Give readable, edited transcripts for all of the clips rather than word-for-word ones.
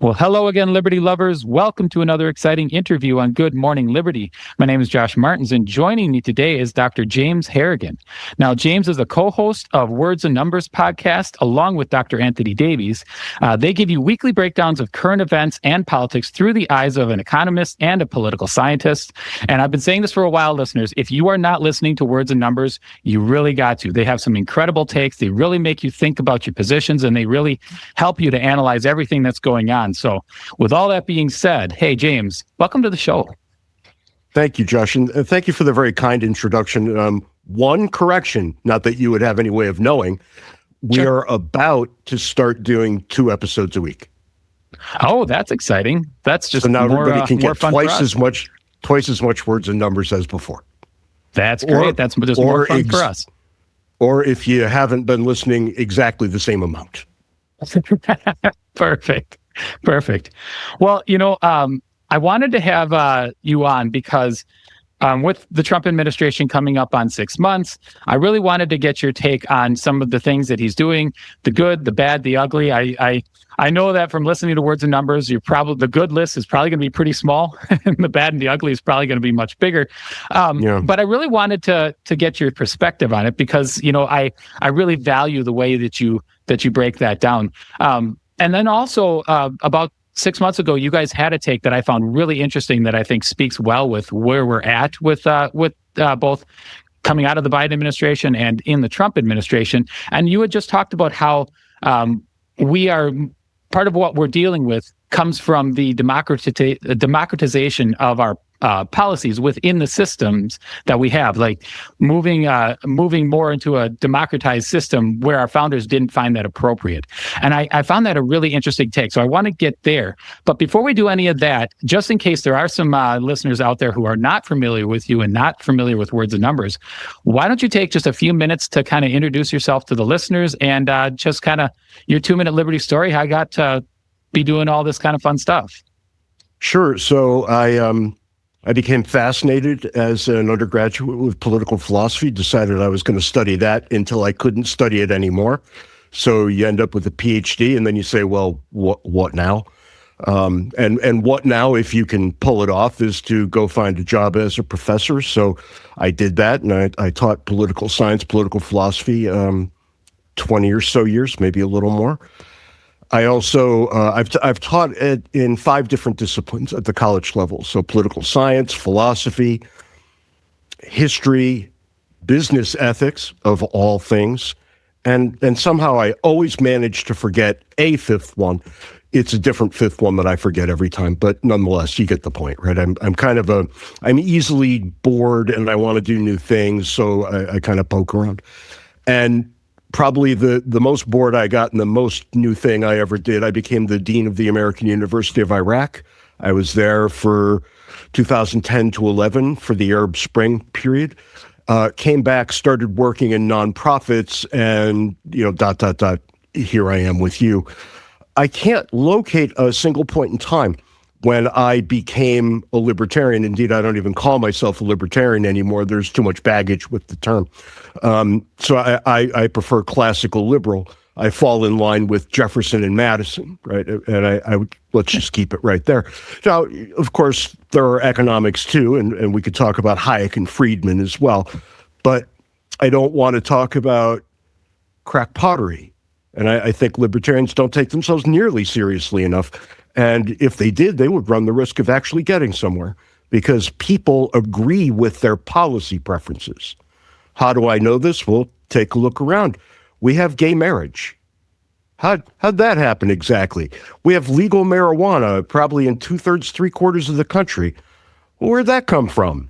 Well, hello again, Liberty lovers. Welcome to another exciting interview on Good Morning Liberty. My name is Josh Martins, and joining me today is Dr. James Harrigan. Now, James is a co-host of Words and Numbers podcast, along with Dr. Anthony Davies. They give you weekly breakdowns of current events and politics through the eyes of an economist and a political scientist. And I've been saying this for a while, listeners. If you are not listening to Words and Numbers, you really got to. They have some incredible takes. They really make you think about your positions, and they really help you to analyze everything that's going on. So with all that being said, hey, James, welcome to the show. Thank you, Josh. And thank you for the very kind introduction. One correction, not that you would have any way of knowing, we are about to start doing 2 episodes a week. Oh, that's exciting. That's just so now more, everybody can more get fun twice as much words and numbers as before. That's great. That's just more fun for us. Or if you haven't been listening, exactly the same amount. Perfect. Well, I wanted to have you on because with the Trump administration coming up on 6 months, I really wanted to get your take on some of the things that he's doing, the good, the bad, the ugly. I know that from listening to Words and Numbers, the good list is probably going to be pretty small, and the bad and the ugly is probably going to be much bigger. But I really wanted to get your perspective on it because I really value the way that you break that down. And then also about 6 months ago, you guys had a take that I found really interesting that I think speaks well with where we're at with both coming out of the Biden administration and in the Trump administration. And you had just talked about how we are part of what we're dealing with comes from the democratization of our policies within the systems that we have, like moving more into a democratized system where our founders didn't find that appropriate. And I found that a really interesting take. So I want to get there. But before we do any of that, just in case there are some listeners out there who are not familiar with you and not familiar with Words and Numbers, why don't you take just a few minutes to kind of introduce yourself to the listeners and just kind of your 2-minute Liberty story, how I got to be doing all this kind of fun stuff. Sure. So I became fascinated as an undergraduate with political philosophy, decided I was going to study that until I couldn't study it anymore. So you end up with a PhD and then you say, well, what now? And what now, if you can pull it off, is to go find a job as a professor. So I did that, and I taught political science, political philosophy, 20 or so years, maybe a little more. I also, I've taught in 5 different disciplines at the college level. So political science, philosophy, history, business ethics, of all things. And somehow I always manage to forget a 5th one. It's a different 5th one that I forget every time, but nonetheless, you get the point, right? I'm easily bored and I want to do new things. So I kind of poke around. And probably the most bored I got and the most new thing I ever did, I became the dean of the American University of Iraq. I was there for 2010 to 11 for the Arab Spring period. Came back, started working in nonprofits, and here I am with you. I can't locate a single point in time when I became a libertarian. Indeed, I don't even call myself a libertarian anymore. There's too much baggage with the term. So I prefer classical liberal. I fall in line with Jefferson and Madison, right? And let's just keep it right there. Now, of course, there are economics too, and we could talk about Hayek and Friedman as well. But I don't want to talk about crack pottery. And I think libertarians don't take themselves nearly seriously enough. And if they did, they would run the risk of actually getting somewhere because people agree with their policy preferences. How do I know this? Well, take a look around. We have gay marriage. How'd that happen exactly? We have legal marijuana probably in 2/3, 3/4 of the country. Well, where'd that come from?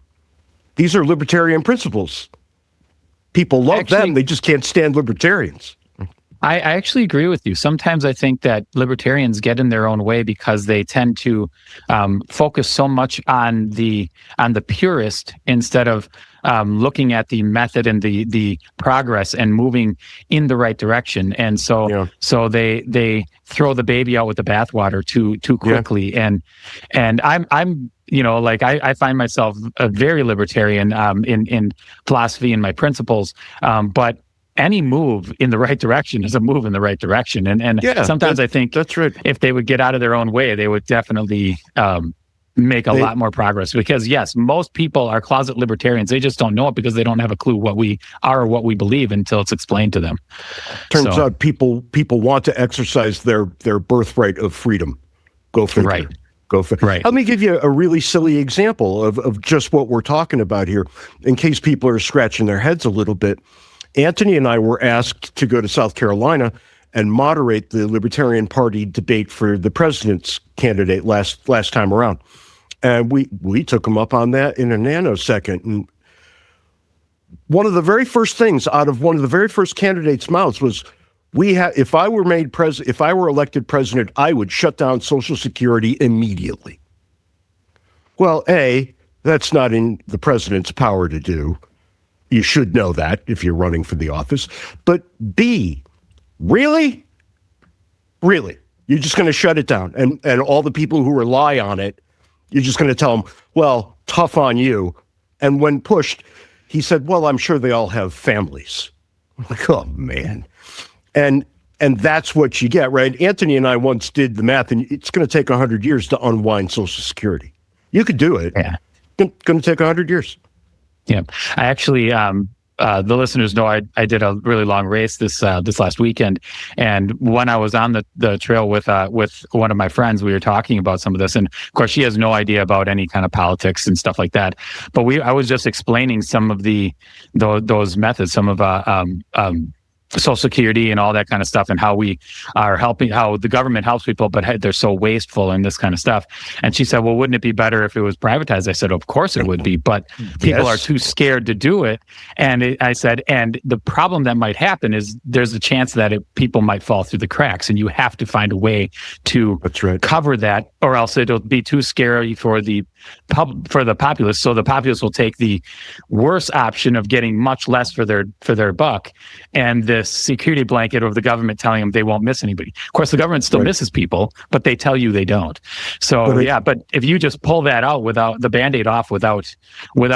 These are libertarian principles. People love them. They just can't stand libertarians. I actually agree with you. Sometimes I think that libertarians get in their own way because they tend to focus so much on the purist instead of looking at the method and the progress and moving in the right direction. And so they throw the baby out with the bathwater too quickly. Yeah. And I'm I find myself a very libertarian in philosophy and my principles, but any move in the right direction is a move in the right direction. And Yeah, sometimes I think that's right. if they would get out of their own way, they would definitely make a lot more progress. Because yes, most people are closet libertarians. They just don't know it because they don't have a clue what we are or what we believe until it's explained to them. Turns out people want to exercise their birthright of freedom. Go figure. Right. Go figure. Right. Let me give you a really silly example of just what we're talking about here, in case people are scratching their heads a little bit. Anthony and I were asked to go to South Carolina and moderate the Libertarian Party debate for the president's candidate last time around. And we took him up on that in a nanosecond. And one of the very first things out of one of the very first candidates' mouths was, if I were elected president, I would shut down Social Security immediately. Well, A, that's not in the president's power to do. You should know that if you're running for the office. But B, really? Really? You're just going to shut it down? And all the people who rely on it, you're just going to tell them, well, tough on you. And when pushed, he said, well, I'm sure they all have families. I'm like, oh, man. And that's what you get, right? Anthony and I once did the math, and it's going to take 100 years to unwind Social Security. You could do it. Yeah. It's going to take 100 years. Yeah. I actually, the listeners know I did a really long race this last weekend, and when I was on the trail with one of my friends, we were talking about some of this, and of course she has no idea about any kind of politics and stuff like that. But I was just explaining some of those methods, some of Social Security and all that kind of stuff, and how we are helping, how the government helps people, but they're so wasteful and this kind of stuff. And she said, well, wouldn't it be better if it was privatized? I said, of course it would be, but people are too scared to do it. And I said, and the problem that might happen is there's a chance that people might fall through the cracks, and you have to find a way to cover that, or else it'll be too scary for the populace. So the populace will take the worst option of getting much less for their buck, and the security blanket of the government telling them they won't miss anybody. Of course, the government still misses people, but they tell you they don't. So but if you just pull that out without the Band-Aid off, without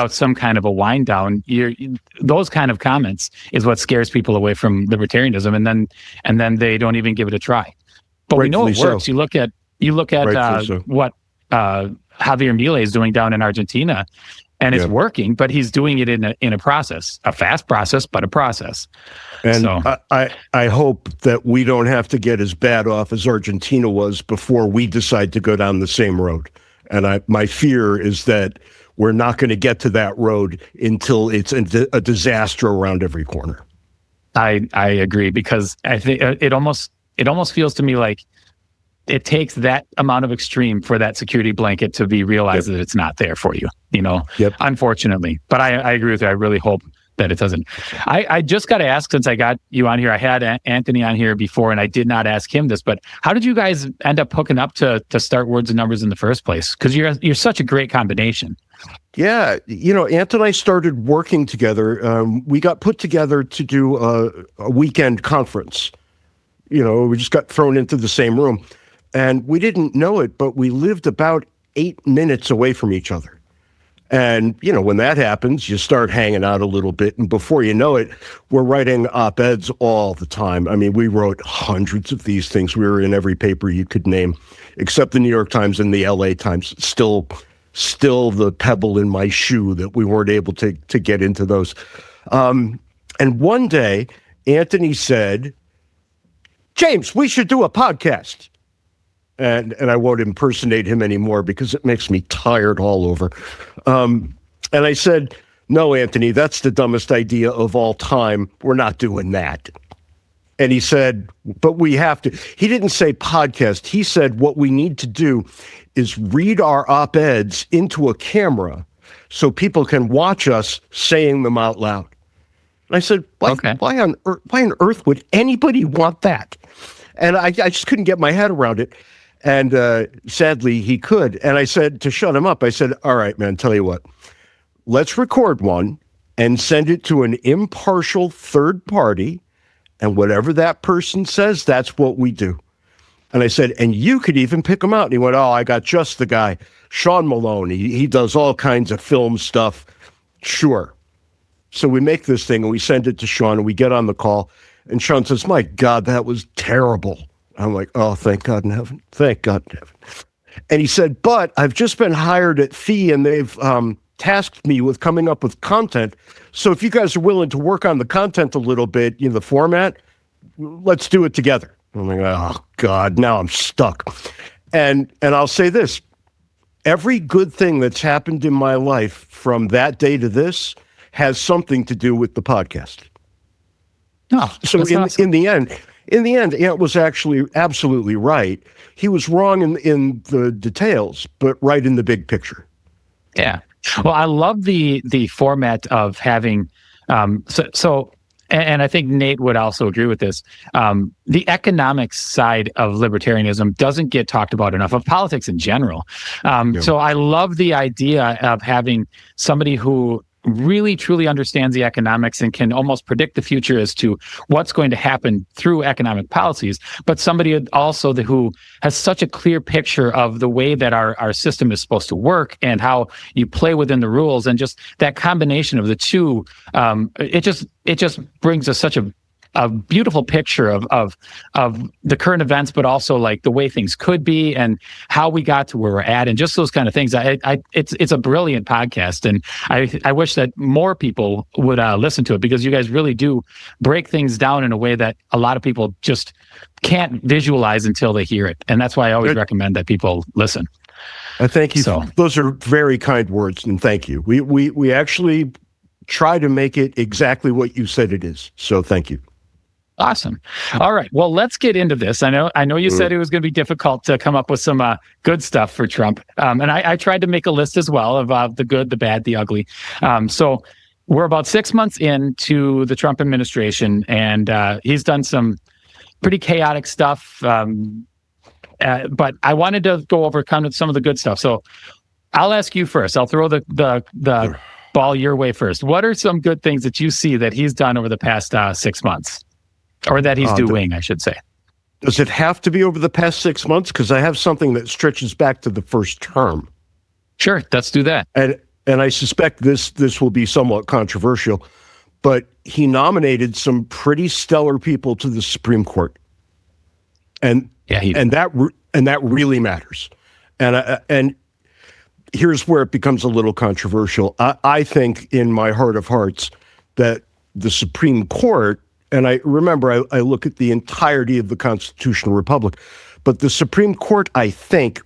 some kind of a wind down, those kind of comments is what scares people away from libertarianism, and then they don't even give it a try. But we know it works. You look at what Javier Milei is doing down in Argentina, and it's working, but he's doing it in a process, a fast process, but a process. And so, I hope that we don't have to get as bad off as Argentina was before we decide to go down the same road. And my fear is that we're not going to get to that road until it's a disaster around every corner. I agree, because I think it almost feels to me like it takes that amount of extreme for that security blanket to be realized that it's not there for you, unfortunately. But I agree with you. I really hope that it doesn't. I just got to ask, since I got you on here, I had Anthony on here before, and I did not ask him this, but how did you guys end up hooking up to start Words and Numbers in the first place? Because you're such a great combination. Yeah, Ant and I started working together. We got put together to do a weekend conference. We just got thrown into the same room. And we didn't know it, but we lived about 8 minutes away from each other. And, when that happens, you start hanging out a little bit. And before you know it, we're writing op-eds all the time. I mean, we wrote hundreds of these things. We were in every paper you could name, except the New York Times and the LA Times. Still the pebble in my shoe that we weren't able to get into those. And one day, Anthony said, James, we should do a podcast. And I won't impersonate him anymore because it makes me tired all over. And I said, no, Anthony, that's the dumbest idea of all time. We're not doing that. And he said, but we have to. He didn't say podcast. He said what we need to do is read our op-eds into a camera so people can watch us saying them out loud. And I said, why on earth would anybody want that? And I just couldn't get my head around it. And sadly, he could. And I said, to shut him up, I said, all right, man, tell you what, let's record one and send it to an impartial third party. And whatever that person says, that's what we do. And I said, and you could even pick him out. And he went, I got just the guy, Sean Malone. He does all kinds of film stuff. Sure. So we make this thing and we send it to Sean and we get on the call. And Sean says, my God, that was terrible. I'm like, oh, thank God in heaven. Thank God in heaven. And he said, but I've just been hired at Fee and they've tasked me with coming up with content. So if you guys are willing to work on the content a little bit, the format, let's do it together. I'm like, oh God, now I'm stuck. And I'll say this, every good thing that's happened in my life from that day to this has something to do with the podcast. Oh, so in the end, Ant was actually absolutely right. He was wrong in the details, but right in the big picture. Yeah. Well, I love the format of having and I think Nate would also agree with this. The economics side of libertarianism doesn't get talked about enough, of politics in general. So I love the idea of having somebody who really truly understands the economics and can almost predict the future as to what's going to happen through economic policies, but somebody also who has such a clear picture of the way that our system is supposed to work and how you play within the rules, and just that combination of the two, it just brings us such a beautiful picture of the current events, but also like the way things could be and how we got to where we're at, and just those kind of things. It's a brilliant podcast, and I wish that more people would listen to it, because you guys really do break things down in a way that a lot of people just can't visualize until they hear it, and that's why I always recommend that people listen. Thank you. So, those are very kind words, and thank you. We actually try to make it exactly what you said it is. So thank you. Awesome. All right. Well, let's get into this. I know you said it was going to be difficult to come up with some good stuff for Trump. And I tried to make a list as well of the good, the bad, the ugly. So we're about 6 months into the Trump administration, and he's done some pretty chaotic stuff. But I wanted to go over kind of some of the good stuff. So I'll ask you first. I'll throw the ball your way first. What are some good things that you see that he's done over the past 6 months? Or that he's doing, I should say. Does it have to be over the past 6 months? Because I have something that stretches back to the first term. Sure, let's do that. And I suspect this will be somewhat controversial, but he nominated some pretty stellar people to the Supreme Court, and that really matters. And here's where it becomes a little controversial. I think, in my heart of hearts, that the Supreme Court. And I remember, I look at the entirety of the constitutional republic, but the Supreme Court, I think,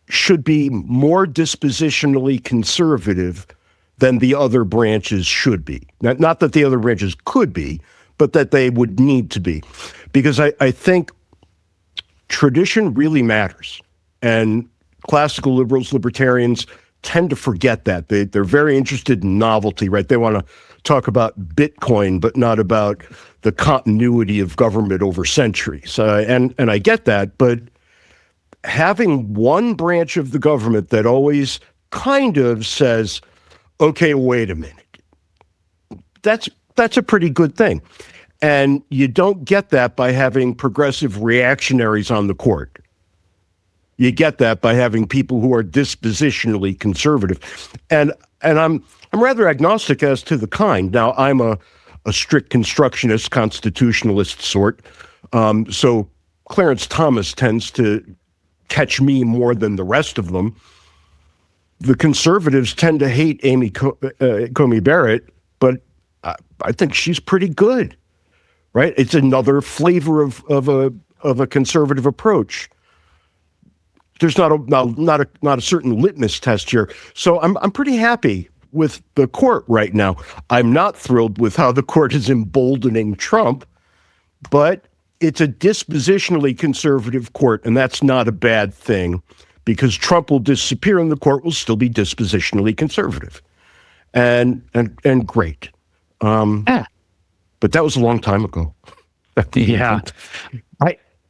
should be more dispositionally conservative than the other branches should be. Not that the other branches could be, but that they would need to be. Because I think tradition really matters. And classical liberals, libertarians tend to forget that. They're very interested in novelty, right? They want to talk about Bitcoin, but not about the continuity of government over centuries. And I get that, but having one branch of the government that always kind of says, okay, wait a minute, that's a pretty good thing. And you don't get that by having progressive reactionaries on the court. You get that by having people who are dispositionally conservative. And I'm rather agnostic as to the kind. Now, I'm a strict constructionist, constitutionalist sort. So Clarence Thomas tends to catch me more than the rest of them. The conservatives tend to hate Amy Coney Barrett, but I think she's pretty good, right? It's another flavor of a conservative approach. There's not a certain litmus test here. So I'm pretty happy with the court right now. I'm not thrilled with how the court is emboldening Trump, but it's a dispositionally conservative court, and that's not a bad thing, because Trump will disappear and the court will still be dispositionally conservative. And great. But that was a long time ago. Yeah.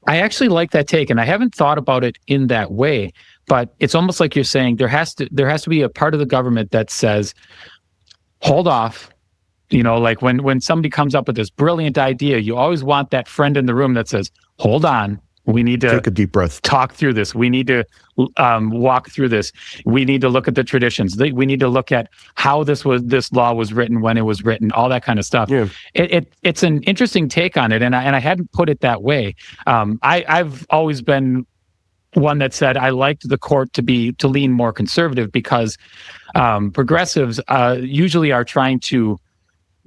I actually like that take, and I haven't thought about it in that way, but it's almost like you're saying there has to be a part of the government that says, hold off. Like when somebody comes up with this brilliant idea, you always want that friend in the room that says, hold on, We need to take a deep breath. Talk through this. We need to walk through this. We need to look at the traditions. We need to look at how this law was written, when it was written, all that kind of stuff. Yeah. It's an interesting take on it, and I hadn't put it that way. I've always been one that said I liked the court to lean more conservative because progressives usually are trying to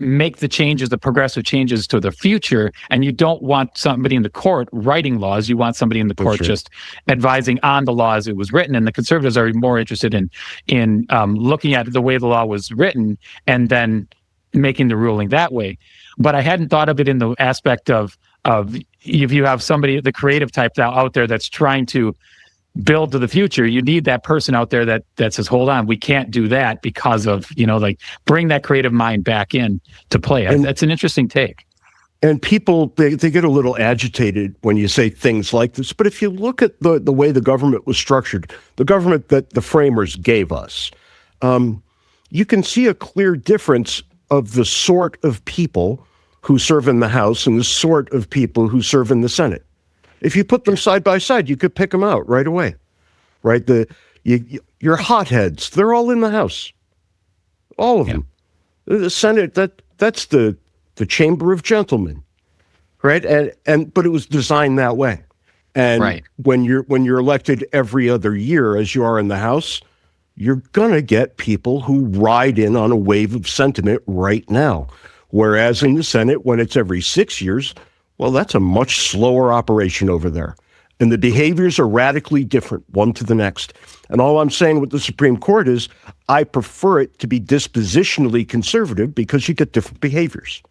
make the progressive changes to the future, and you don't want somebody in the court writing laws. You want somebody in the court just advising on the law as it was written. And the conservatives are more interested in looking at the way the law was written and then making the ruling that way. But I hadn't thought of it in the aspect of if you have somebody, the creative type out there that's trying to build to the future, you need that person out there that says, hold on, we can't do that because of, bring that creative mind back in to play. That's an interesting take. And people, they get a little agitated when you say things like this. But if you look at the way the government was structured, the government that the framers gave us, you can see a clear difference of the sort of people who serve in the House and the sort of people who serve in the Senate. If you put them side by side, you could pick them out right away, right? Your hotheads, they're all in the House, all of them. The Senate, that's the chamber of gentlemen, right? But it was designed that way. And when you're elected every other year, as you are in the House, you're gonna get people who ride in on a wave of sentiment right now. Whereas in the Senate, when it's every 6 years, well, that's a much slower operation over there. And the behaviors are radically different, one to the next. And all I'm saying with the Supreme Court is I prefer it to be dispositionally conservative because you get different behaviors.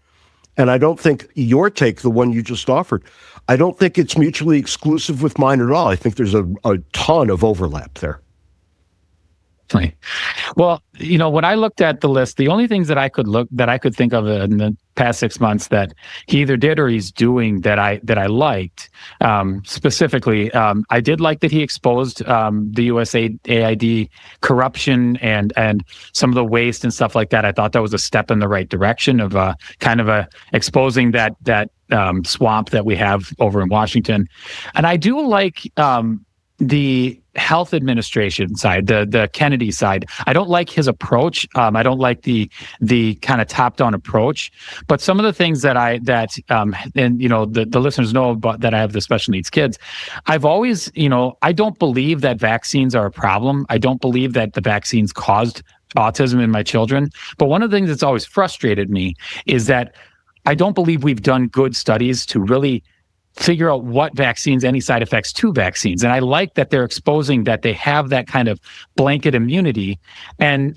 And I don't think your take, the one you just offered, I don't think it's mutually exclusive with mine at all. I think there's a ton of overlap there. Well, when I looked at the list, the only things that I could think of in the past 6 months that he either did or he's doing that I liked, specifically, I did like that he exposed the USAID corruption and some of the waste and stuff like that. I thought that was a step in the right direction of exposing that swamp that we have over in Washington. And I do like the health administration side, the Kennedy side. I don't like his approach. I don't like the kind of top-down approach. But some of the things that the listeners know about that I have the special needs kids. I've always, I don't believe that vaccines are a problem. I don't believe that the vaccines caused autism in my children. But one of the things that's always frustrated me is that I don't believe we've done good studies to really figure out what vaccines, any side effects to vaccines. And I like that they're exposing that they have that kind of blanket immunity and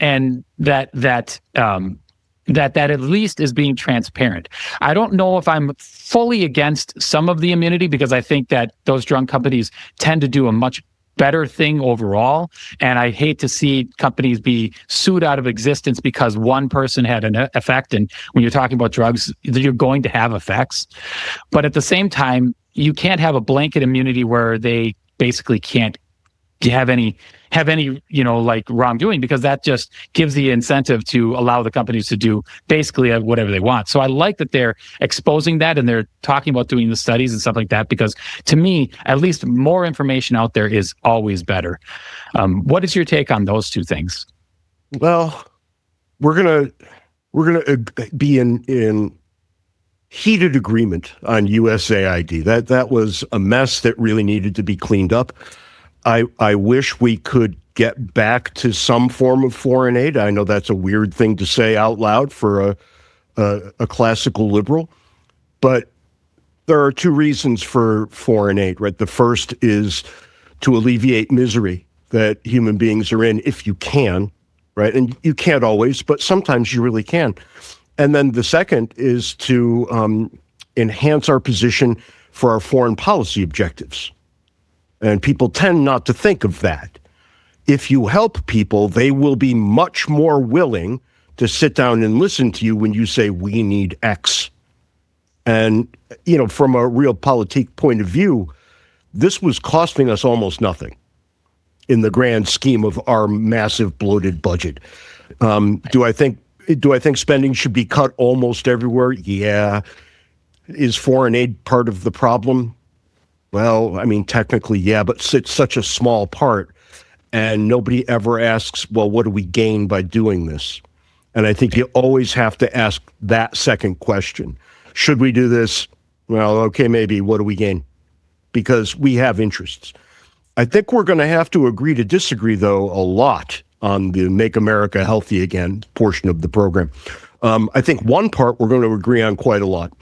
that at least is being transparent. I don't know if I'm fully against some of the immunity because I think that those drug companies tend to do a much better thing overall. And I hate to see companies be sued out of existence because one person had an effect. And when you're talking about drugs, you're going to have effects. But at the same time, you can't have a blanket immunity where they basically can't have any wrongdoing, because that just gives the incentive to allow the companies to do basically whatever they want. So I like that they're exposing that and they're talking about doing the studies and stuff like that, because to me, at least more information out there is always better. What is your take on those two things? Well, we're gonna be in heated agreement on USAID. That was a mess that really needed to be cleaned up. I wish we could get back to some form of foreign aid. I know that's a weird thing to say out loud for a classical liberal, but there are two reasons for foreign aid, right? The first is to alleviate misery that human beings are in, if you can, right? And you can't always, but sometimes you really can. And then the second is to enhance our position for our foreign policy objectives. And people tend not to think of that. If you help people, they will be much more willing to sit down and listen to you when you say, we need X. And, from a realpolitik point of view, this was costing us almost nothing in the grand scheme of our massive bloated budget. Do I think spending should be cut almost everywhere? Yeah. Is foreign aid part of the problem? Well, I mean, technically, yeah, but it's such a small part. And nobody ever asks, well, what do we gain by doing this? And I think you always have to ask that second question. Should we do this? Well, okay, maybe. What do we gain? Because we have interests. I think we're going to have to agree to disagree, though, a lot on the Make America Healthy Again portion of the program. I think one part we're going to agree on quite a lot,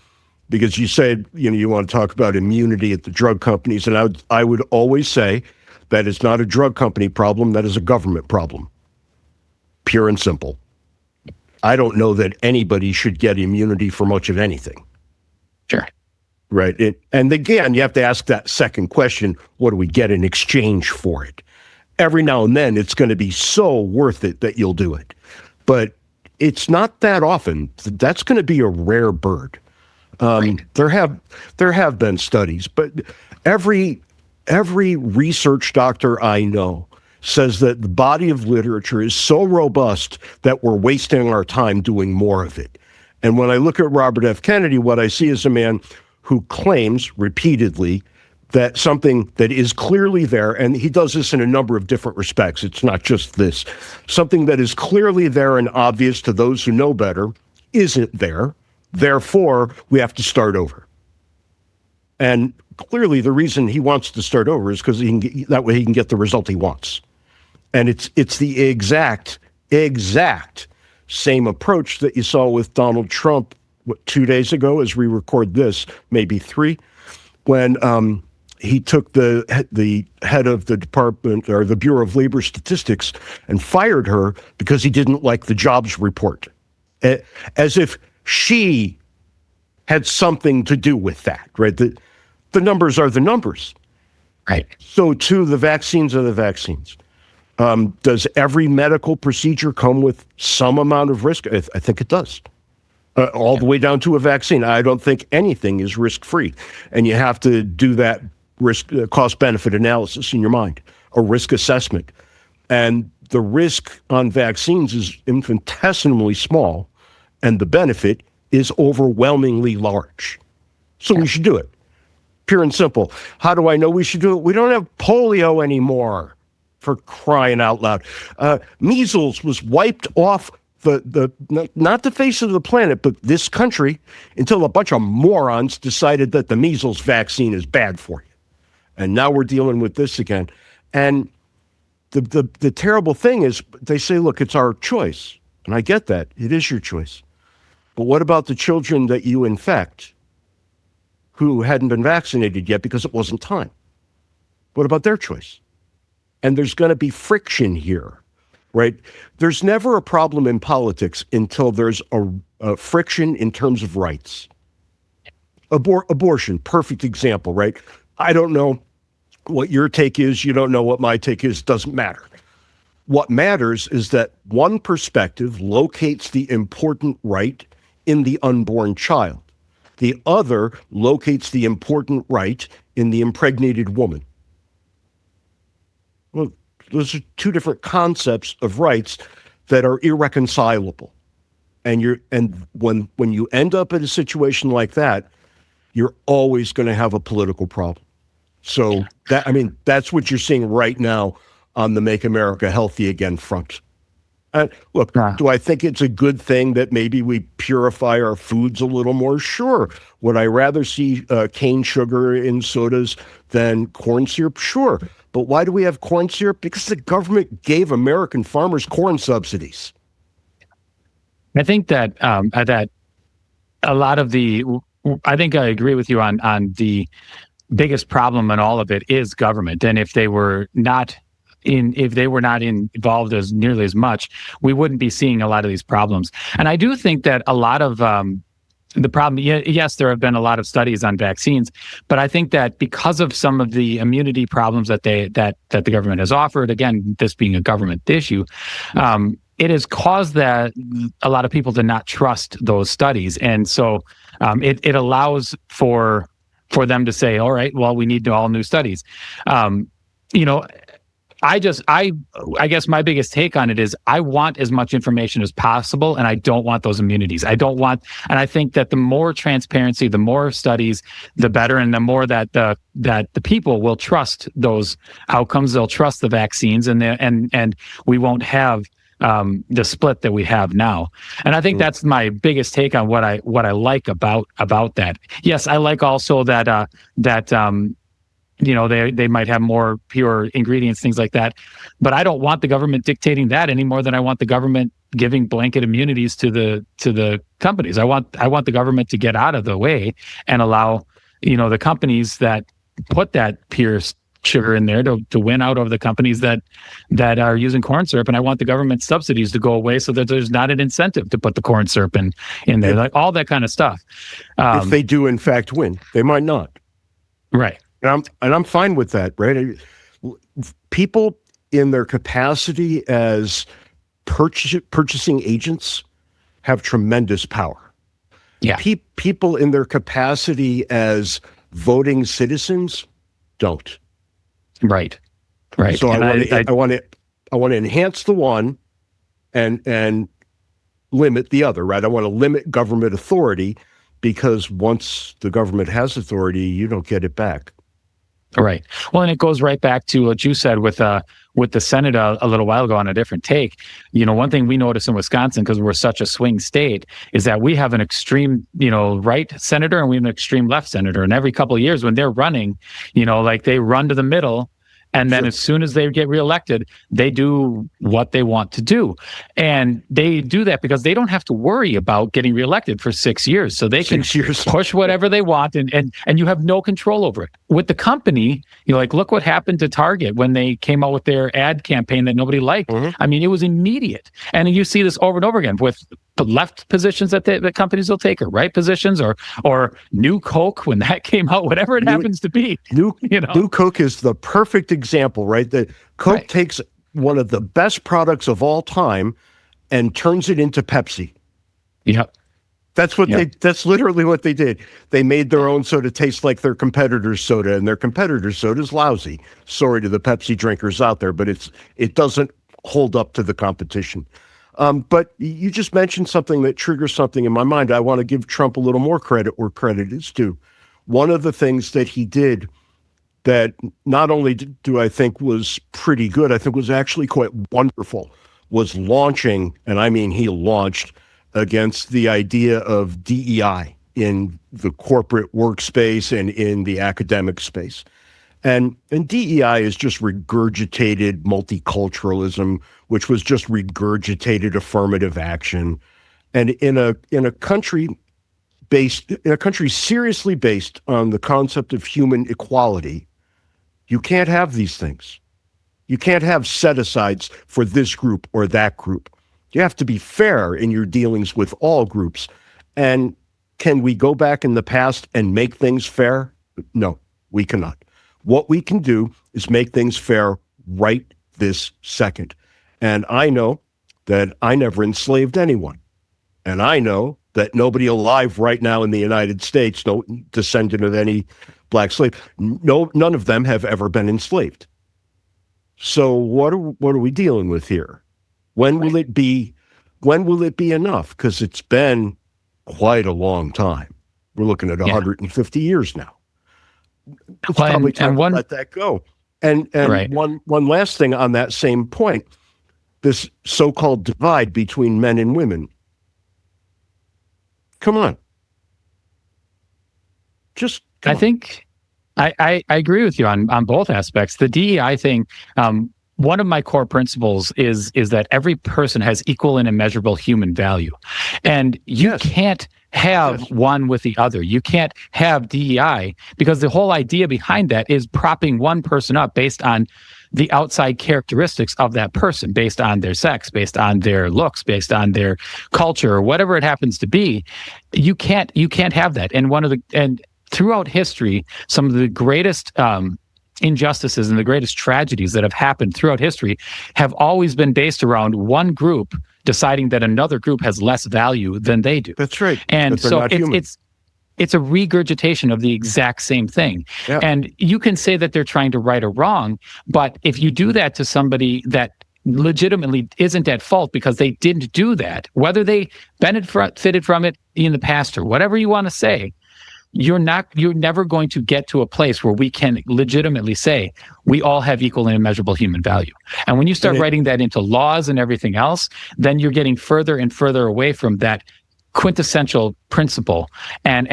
because you said, you want to talk about immunity at the drug companies. And I would always say that is not a drug company problem. That is a government problem. Pure and simple. I don't know that anybody should get immunity for much of anything. Sure. Right. And again, you have to ask that second question, what do we get in exchange for it? Every now and then, it's going to be so worth it that you'll do it. But it's not that often. That's going to be a rare bird. Right. There have been studies, but every research doctor I know says that the body of literature is so robust that we're wasting our time doing more of it. And when I look at Robert F. Kennedy, what I see is a man who claims repeatedly that something that is clearly there, and he does this in a number of different respects, it's not just this, something that is clearly there and obvious to those who know better isn't there. Therefore, we have to start over. And clearly the reason he wants to start over is because that way he can get the result he wants. And it's the exact same approach that you saw with Donald Trump 2 days ago, as we record this, maybe 3, when he took the head of the department or the Bureau of Labor Statistics and fired her because he didn't like the jobs report, as if she had something to do with that, right? The numbers are the numbers. Right. So too, the vaccines are the vaccines. Does every medical procedure come with some amount of risk? I think it does. All the way down to a vaccine. I don't think anything is risk-free. And you have to do that risk cost-benefit analysis in your mind, a risk assessment. And the risk on vaccines is infinitesimally small, and the benefit is overwhelmingly large. So we should do it. Pure and simple. How do I know we should do it? We don't have polio anymore, for crying out loud. Measles was wiped off not the face of the planet, but this country, until a bunch of morons decided that the measles vaccine is bad for you. And now we're dealing with this again. And the terrible thing is they say, look, it's our choice. And I get that. It is your choice. But what about the children that you infect who hadn't been vaccinated yet because it wasn't time? What about their choice? And there's going to be friction here, right? There's never a problem in politics until there's a friction in terms of rights. Abortion, perfect example, right? I don't know what your take is. You don't know what my take is. Doesn't matter. What matters is that one perspective locates the important right in the unborn child. The other locates the important right in the impregnated woman. Well, those are two different concepts of rights that are irreconcilable. And when you end up in a situation like that, you're always going to have a political problem. So that's what you're seeing right now on the Make America Healthy Again front. Look, do I think it's a good thing that maybe we purify our foods a little more? Sure. Would I rather see cane sugar in sodas than corn syrup? Sure. But why do we have corn syrup? Because the government gave American farmers corn subsidies. I think that that a lot of I think I agree with you on the biggest problem in all of it is government. And if they were not involved as nearly as much, we wouldn't be seeing a lot of these problems. And I do think that a lot of the problem, yes, there have been a lot of studies on vaccines, but I think that because of some of the immunity problems that the government has offered, again, this being a government issue, it has caused a lot of people to not trust those studies. And so it allows for them to say, all right, well, we need all new studies. I guess my biggest take on it is I want as much information as possible, and I don't want those immunities. And I think that the more transparency, the more studies, the better, and the more that the people will trust those outcomes. They'll trust the vaccines, and we won't have the split that we have now. And I think that's my biggest take on what I like about that. Yes, I like also that they might have more pure ingredients, things like that. But I don't want the government dictating that any more than I want the government giving blanket immunities to the companies. I want the government to get out of the way and allow, the companies that put that pure sugar in there to win out over the companies that are using corn syrup. And I want the government subsidies to go away so that there's not an incentive to put the corn syrup in there, like all that kind of stuff. If they do in fact win, they might not. Right. And I'm fine with that, right? People in their capacity as purchasing agents have tremendous power. Yeah. People in their capacity as voting citizens don't. Right. So I want to enhance the one and limit the other, right? I want to limit government authority because once the government has authority, you don't get it back. Right. Well, and it goes right back to what you said with the Senate a little while ago on a different take. One thing we notice in Wisconsin, because we're such a swing state, is that we have an extreme, right senator and we have an extreme left senator. And every couple of years when they're running, like they run to the middle. And then as soon as they get reelected, they do what they want to do. And they do that because they don't have to worry about getting reelected for 6 years. So they can push whatever they want and you have no control over it. With the company, look what happened to Target when they came out with their ad campaign that nobody liked. Mm-hmm. I mean, it was immediate. And you see this over and over again with the left positions that the companies will take, or right positions, or New Coke when that came out, whatever it happens to be. New Coke is the perfect example, right? That Coke takes one of the best products of all time and turns it into Pepsi. Yep. That's literally what they did. They made their own soda taste like their competitor's soda, and their competitor's soda is lousy. Sorry to the Pepsi drinkers out there, but it doesn't hold up to the competition. But you just mentioned something that triggers something in my mind. I want to give Trump a little more credit where credit is due. One of the things that he did that not only do I think was pretty good, I think was actually quite wonderful, was launching, and I mean he launched, against the idea of DEI in the corporate workspace and in the academic space. And DEI is just regurgitated multiculturalism, which was just regurgitated affirmative action. And in a country seriously based on the concept of human equality, you can't have these things. You can't have set-asides for this group or that group. You have to be fair in your dealings with all groups. And can we go back in the past and make things fair? No, we cannot. What we can do is make things fair right this second. And I know that I never enslaved anyone. And I know that nobody alive right now in the United States, no descendant of any black slave, none of them have ever been enslaved. So what are we dealing with here? When will it be enough? Because it's been quite a long time. We're looking at 150 years now. It's probably time to let that go. And one last thing on that same point, this so-called divide between men and women. Come on. I think I agree with you on both aspects. The DEI thing, one of my core principles is that every person has equal and immeasurable human value. And you can't have one with the other. You can't have DEI because the whole idea behind that is propping one person up based on the outside characteristics of that person, based on their sex, based on their looks, based on their culture, or whatever it happens to be. You can't have that. And throughout history, some of the greatest injustices and the greatest tragedies that have happened throughout history have always been based around one group deciding that another group has less value than they do. That's right. And so it's a regurgitation of the exact same thing. Yeah. And you can say that they're trying to right a wrong, but if you do that to somebody that legitimately isn't at fault because they didn't do that, whether they benefited from it in the past or whatever you want to say, you're never going to get to a place where we can legitimately say we all have equal and immeasurable human value. And when you start writing that into laws and everything else, then you're getting further and further away from that quintessential principle. And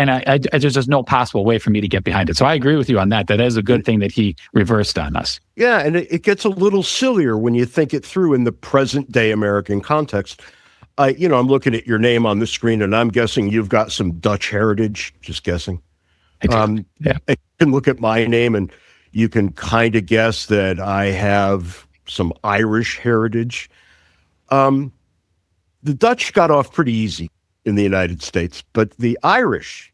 there's just no possible way for me to get behind it. So I agree with you on that. That is a good thing that he reversed on us. Yeah, and it gets a little sillier when you think it through in the present day American context. I'm looking at your name on the screen, and I'm guessing you've got some Dutch heritage. Just guessing. Yeah. You can look at my name, and you can kind of guess that I have some Irish heritage. The Dutch got off pretty easy in the United States, but the Irish,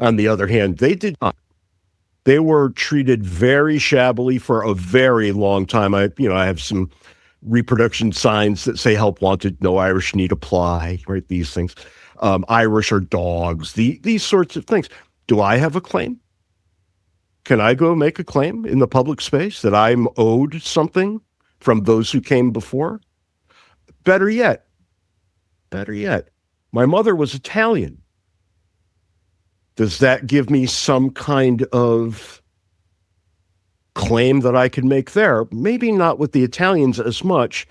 on the other hand, they did not. They were treated very shabbily for a very long time. I have some reproduction signs that say help wanted, no Irish need apply, right? These things. Irish are dogs, these sorts of things. Do I have a claim? Can I go make a claim in the public space that I'm owed something from those who came before? Better yet, my mother was Italian. Does that give me some kind of claim that I can make there? Maybe not with the Italians as much,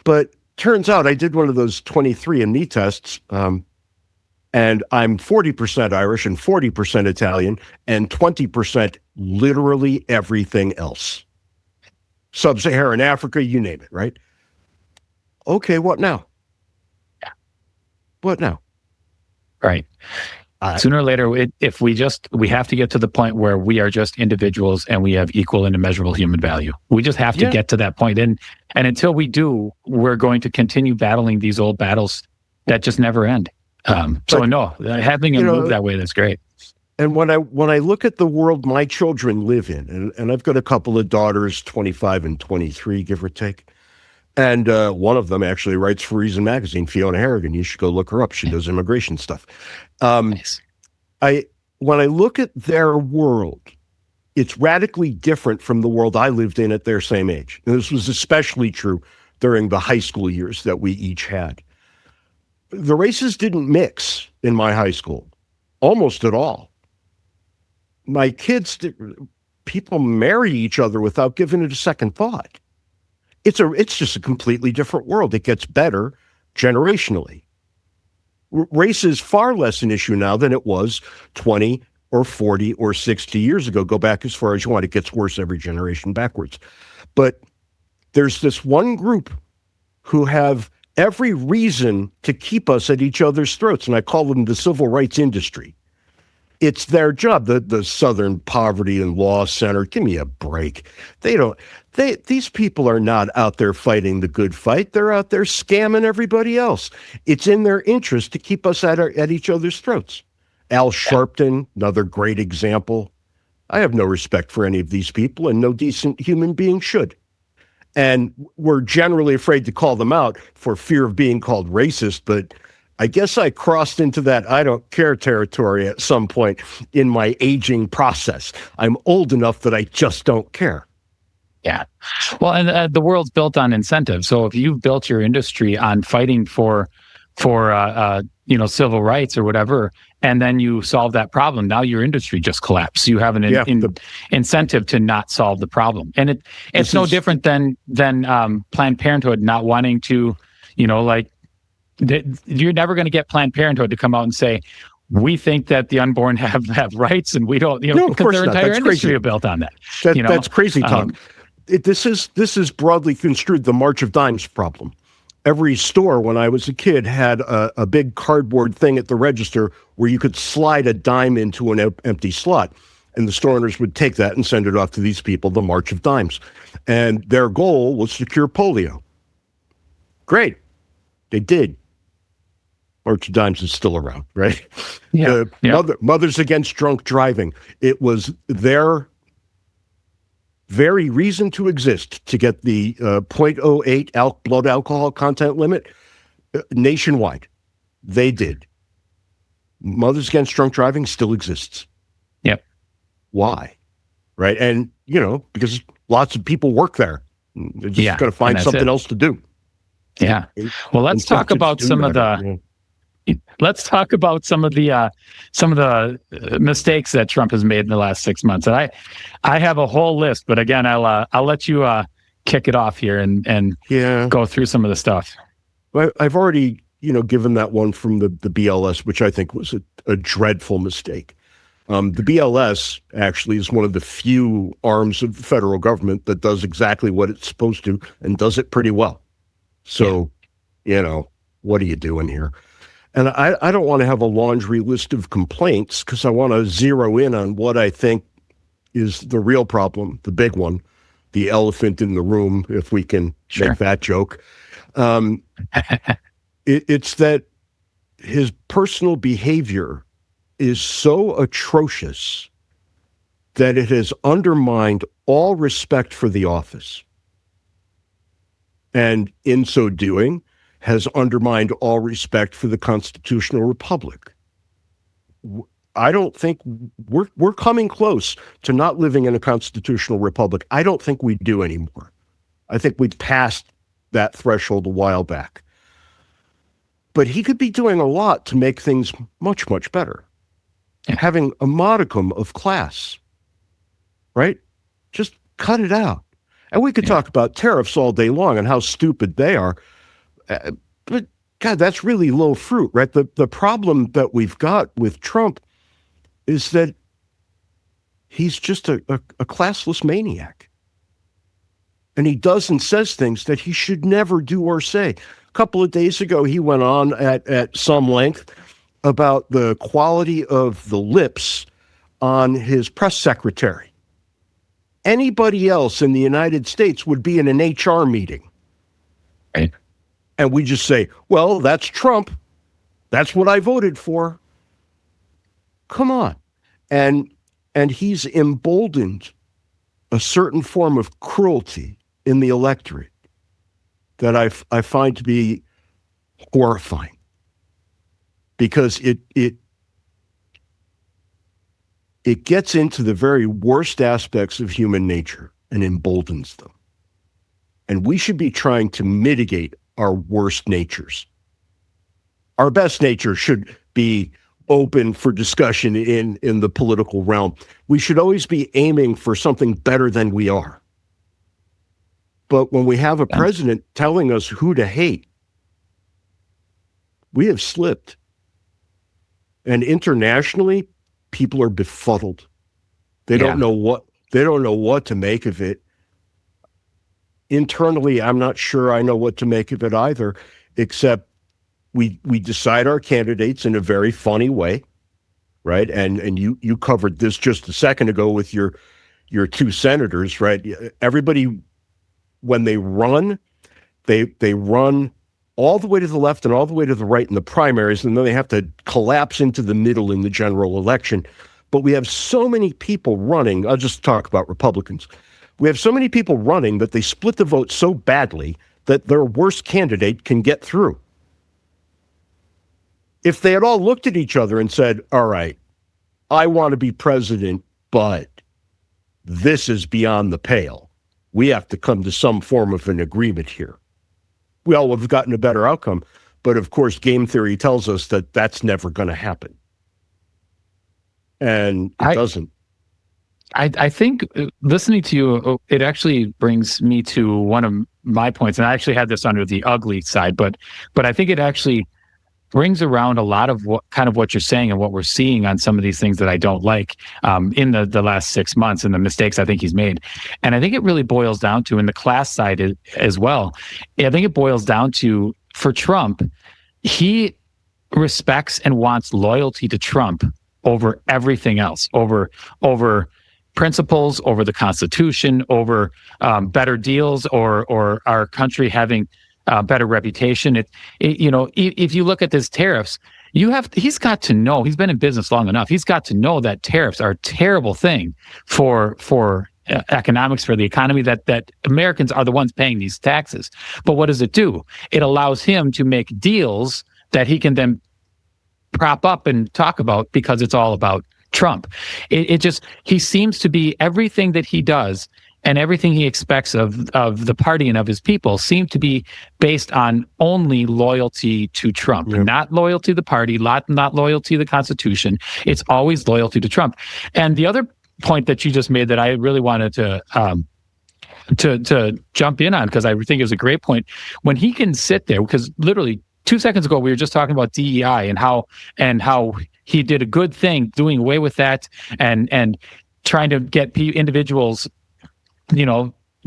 but turns out I did one of those 23andMe tests, and I'm 40% Irish and 40% Italian and 20% literally everything else. Sub-Saharan Africa, you name it, right? Okay, what now? Yeah. What now? Right. Sooner or later, if we have to get to the point where we are just individuals and we have equal and immeasurable human value. We just have to get to that point. And until we do, we're going to continue battling these old battles that just never end. So having a move that way, that's great. And when I look at the world my children live in, and I've got a couple of daughters, 25 and 23, give or take. And one of them actually writes for Reason Magazine, Fiona Harrigan. You should go look her up. She does immigration stuff. Nice. When I look at their world, it's radically different from the world I lived in at their same age. And this was especially true during the high school years that we each had. The races didn't mix in my high school, almost at all. My kids, people marry each other without giving it a second thought. It's just a completely different world. It gets better generationally. Race is far less an issue now than it was 20 or 40 or 60 years ago. Go back as far as you want. It gets worse every generation backwards. But there's this one group who have every reason to keep us at each other's throats, and I call them the civil rights industry. It's their job, the Southern Poverty and Law Center. Give me a break. These people are not out there fighting the good fight. They're out there scamming everybody else. It's in their interest to keep us at each other's throats. Al Sharpton, another great example. I have no respect for any of these people, and no decent human being should. And we're generally afraid to call them out for fear of being called racist, but I guess I crossed into that I don't care territory at some point in my aging process. I'm old enough that I just don't care. Yeah. Well, and the world's built on incentives. So if you've built your industry on fighting for civil rights or whatever, and then you solve that problem, now your industry just collapsed. You have an incentive to not solve the problem. And it's no different than Planned Parenthood not wanting to, you're never going to get Planned Parenthood to come out and say, we think that the unborn have rights, and we don't, because their entire industry is built on that. That's crazy talk. This is broadly construed the March of Dimes problem. Every store when I was a kid had a big cardboard thing at the register where you could slide a dime into an empty slot. And the store owners would take that and send it off to these people, the March of Dimes. And their goal was to cure polio. Great. They did. March of Dimes is still around, right? Yeah. Mothers Against Drunk Driving. It was their very reason to exist to get the 0.08 blood alcohol content limit nationwide. They did. Mothers Against Drunk Driving still exists. Yep. Why? Right. And, because lots of people work there. They're just going to find something else to do. Yeah. Well, let's talk about some of the mistakes that Trump has made in the last 6 months. And I have a whole list, but again, I'll let you kick it off here and go through some of the stuff. I've already, given that one from the BLS, which I think was a dreadful mistake. The BLS actually is one of the few arms of the federal government that does exactly what it's supposed to and does it pretty well. So, what are you doing here? And I don't want to have a laundry list of complaints because I want to zero in on what I think is the real problem, the big one, the elephant in the room, if we can make that joke. It's that his personal behavior is so atrocious that it has undermined all respect for the office. And in so doing, has undermined all respect for the constitutional republic. I don't think we're coming close to not living in a constitutional republic. I don't think we do anymore. I think we passed that threshold a while back. But he could be doing a lot to make things much, much better. Having a modicum of class, right? Just cut it out. And we could talk about tariffs all day long and how stupid they are. But God, that's really low fruit, right? The problem that we've got with Trump is that he's just a classless maniac. And he does and says things that he should never do or say. A couple of days ago, he went on at some length about the quality of the lips on his press secretary. Anybody else in the United States would be in an HR meeting. Right. And we just say, well, that's Trump. That's what I voted for. Come on. And he's emboldened a certain form of cruelty in the electorate that I find to be horrifying. Because it gets into the very worst aspects of human nature and emboldens them. And we should be trying to mitigate our worst natures. Our best nature should be open for discussion in the political realm. We should always be aiming for something better than we are. But when we have a president telling us who to hate, we have slipped. And internationally, people are befuddled. They don't know what to make of it. Internally, I'm not sure I know what to make of it either, except we decide our candidates in a very funny way, right? And you covered this just a second ago with your two senators, right? Everybody, when they run, they run all the way to the left and all the way to the right in the primaries, and then they have to collapse into the middle in the general election. But we have so many people running. I'll just talk about Republicans. We have so many people running that they split the vote so badly that their worst candidate can get through. If they had all looked at each other and said, all right, I want to be president, but this is beyond the pale. We have to come to some form of an agreement here. We all would have gotten a better outcome. But of course, game theory tells us that that's never going to happen. And it doesn't. I think listening to you, it actually brings me to one of my points. And I actually had this under the ugly side, but I think it actually brings around a lot of what you're saying and what we're seeing on some of these things that I don't like in the last 6 months and the mistakes I think he's made. And I think it really boils down to, in the class side as well, I think it boils down to, for Trump, he respects and wants loyalty to Trump over everything else, over principles, over the Constitution, over better deals, or our country having better reputation. If you look at this tariffs, he's got to know, he's been in business long enough. He's got to know that tariffs are a terrible thing for economics, for the economy, that Americans are the ones paying these taxes. But what does it do? It allows him to make deals that he can then prop up and talk about because it's all about Trump. He seems to be everything that he does and everything he expects of the party and of his people seem to be based on only loyalty to Trump, not loyalty to the party, not loyalty to the Constitution. It's always loyalty to Trump. And the other point that you just made that I really wanted to jump in on, because I think it was a great point, when he can sit there, because literally 2 seconds ago we were just talking about DEI and how he did a good thing doing away with that and trying to get individuals,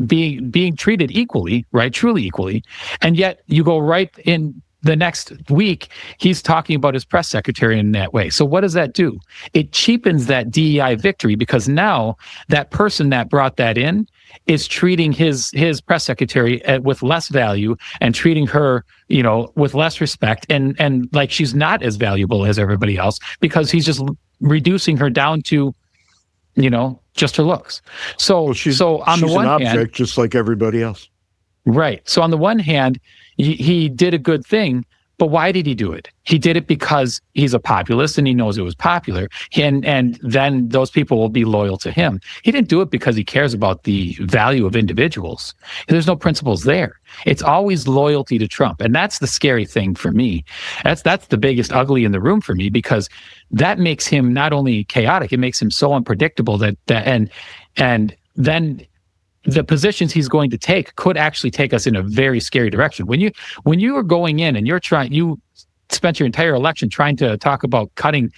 being treated equally, right? Truly equally. And yet you go right in the next week, he's talking about his press secretary in that way. So what does that do? It cheapens that DEI victory, because now that person that brought that in is treating his press secretary with less value and treating her, with less respect and like she's not as valuable as everybody else, because he's just reducing her down to, just her looks. So she's on the one an object, hand, just like everybody else. Right. So on the one hand, he did a good thing, but why did he do it? He did it because he's a populist and he knows it was popular, and then those people will be loyal to him. He didn't do it because he cares about the value of individuals. There's no principles there. It's always loyalty to Trump, and that's the scary thing for me. That's the biggest ugly in the room for me, because that makes him not only chaotic, it makes him so unpredictable that and then the positions he's going to take could actually take us in a very scary direction. When you are going in and you spent your entire election trying to talk about cutting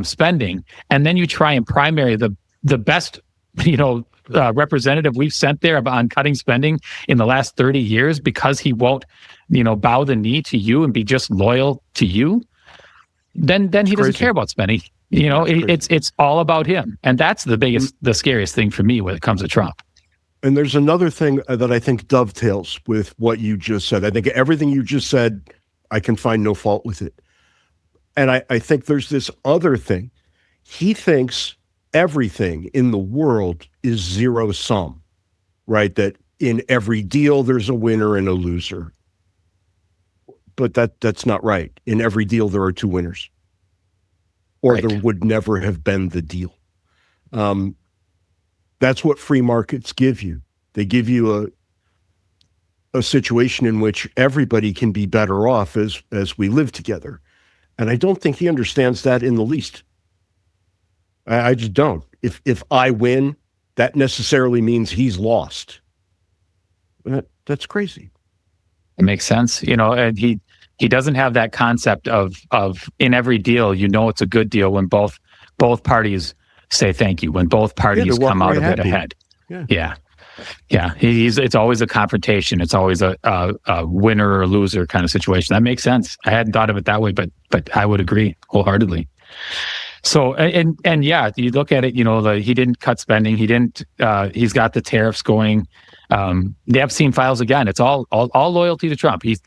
spending, and then you try and primary the best representative we've sent there on cutting spending in the last 30 years because he won't bow the knee to you and be just loyal to you, then he doesn't care about spending. It's all about him, and that's the scariest thing for me when it comes to Trump. And there's another thing that I think dovetails with what you just said. I think everything you just said, I can find no fault with it. And I think there's this other thing. He thinks everything in the world is zero sum, right? That in every deal, there's a winner and a loser. But that's not right. In every deal, there are two winners. Or right. There would never have been the deal. That's what free markets give you. They give you a situation in which everybody can be better off as we live together. And I don't think he understands that in the least. I just don't. If I win, that necessarily means he's lost. That's crazy. It makes sense. And he doesn't have that concept of in every deal, it's a good deal when both parties say thank you, when both parties come out of it ahead. Yeah. It's always a confrontation. It's always a winner or loser kind of situation. That makes sense. I hadn't thought of it that way, but I would agree wholeheartedly. So, and yeah, you look at it, he didn't cut spending. He didn't, he's got the tariffs going. The Epstein files, again, it's all loyalty to Trump. If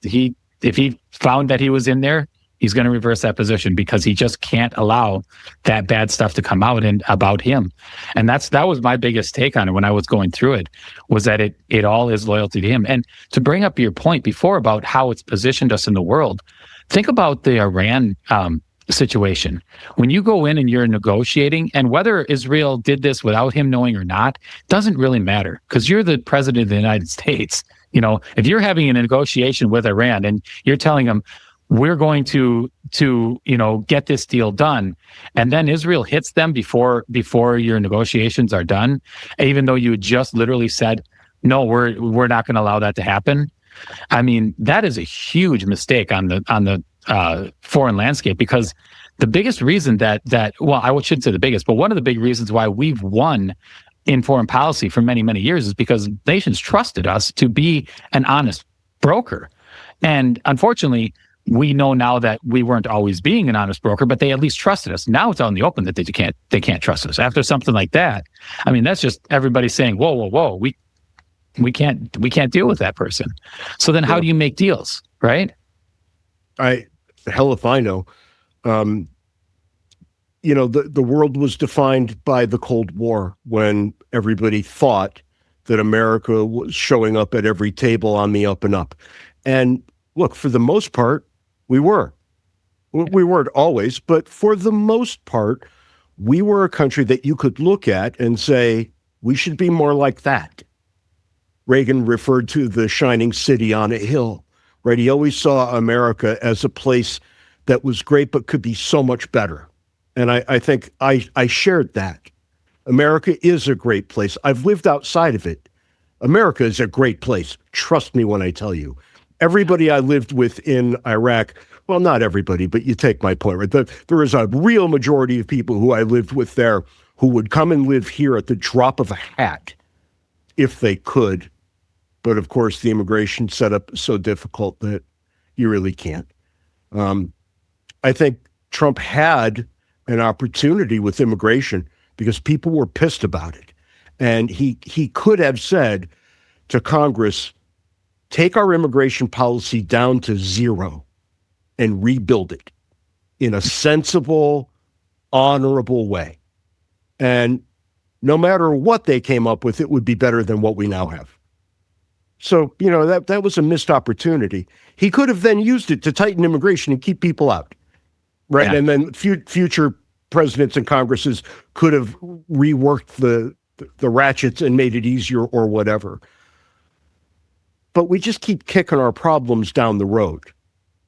he found that he was in there, he's going to reverse that position because he just can't allow that bad stuff to come out and about him. And that was my biggest take on it when I was going through it, was that it all is loyalty to him. And to bring up your point before about how it's positioned us in the world, think about the Iran situation. When you go in and you're negotiating, and whether Israel did this without him knowing or not, doesn't really matter, because you're the president of the United States. If you're having a negotiation with Iran and you're telling them, we're going to get this deal done, and then Israel hits them before your negotiations are done, even though you had just literally said, no, we're not going to allow that to happen. I mean, that is a huge mistake on the foreign landscape, because the biggest reason that I shouldn't say the biggest, but one of the big reasons why we've won in foreign policy for many, many years is because nations trusted us to be an honest broker. And unfortunately, we know now that we weren't always being an honest broker, but they at least trusted us. Now it's out in the open that they can't trust us. After something like that, I mean, that's just everybody saying, whoa, we can't deal with that person. So then how do you make deals, right? Hell if I know. The world was defined by the Cold War, when everybody thought that America was showing up at every table on the up and up. And look, for the most part, we were. We weren't always, but for the most part, we were a country that you could look at and say, we should be more like that. Reagan referred to the shining city on a hill, right? He always saw America as a place that was great, but could be so much better. And I think I shared that. America is a great place. I've lived outside of it. America is a great place. Trust me when I tell you. Everybody I lived with in Iraq, well, not everybody, but you take my point, right? There is a real majority of people who I lived with there who would come and live here at the drop of a hat if they could. But of course, the immigration setup is so difficult that you really can't. I think Trump had an opportunity with immigration because people were pissed about it. And he could have said to Congress, take our immigration policy down to zero and rebuild it in a sensible, honorable way. And no matter what they came up with, it would be better than what we now have. So, that was a missed opportunity. He could have then used it to tighten immigration and keep people out, right? Yeah. And then future presidents and Congresses could have reworked the ratchets and made it easier or whatever. But we just keep kicking our problems down the road,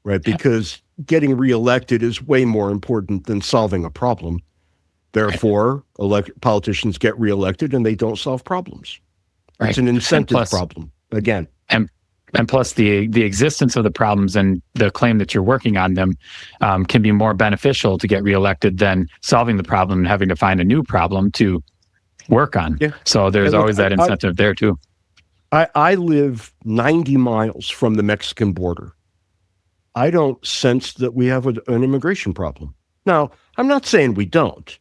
right? Because getting reelected is way more important than solving a problem. Therefore, politicians get reelected and they don't solve problems. Right. It's an incentive problem, again. And plus the existence of the problems and the claim that you're working on them can be more beneficial to get reelected than solving the problem and having to find a new problem to work on. Yeah. So there's always that incentive there too. I live 90 miles from the Mexican border. I don't sense that we have an immigration problem. Now, I'm not saying we don't.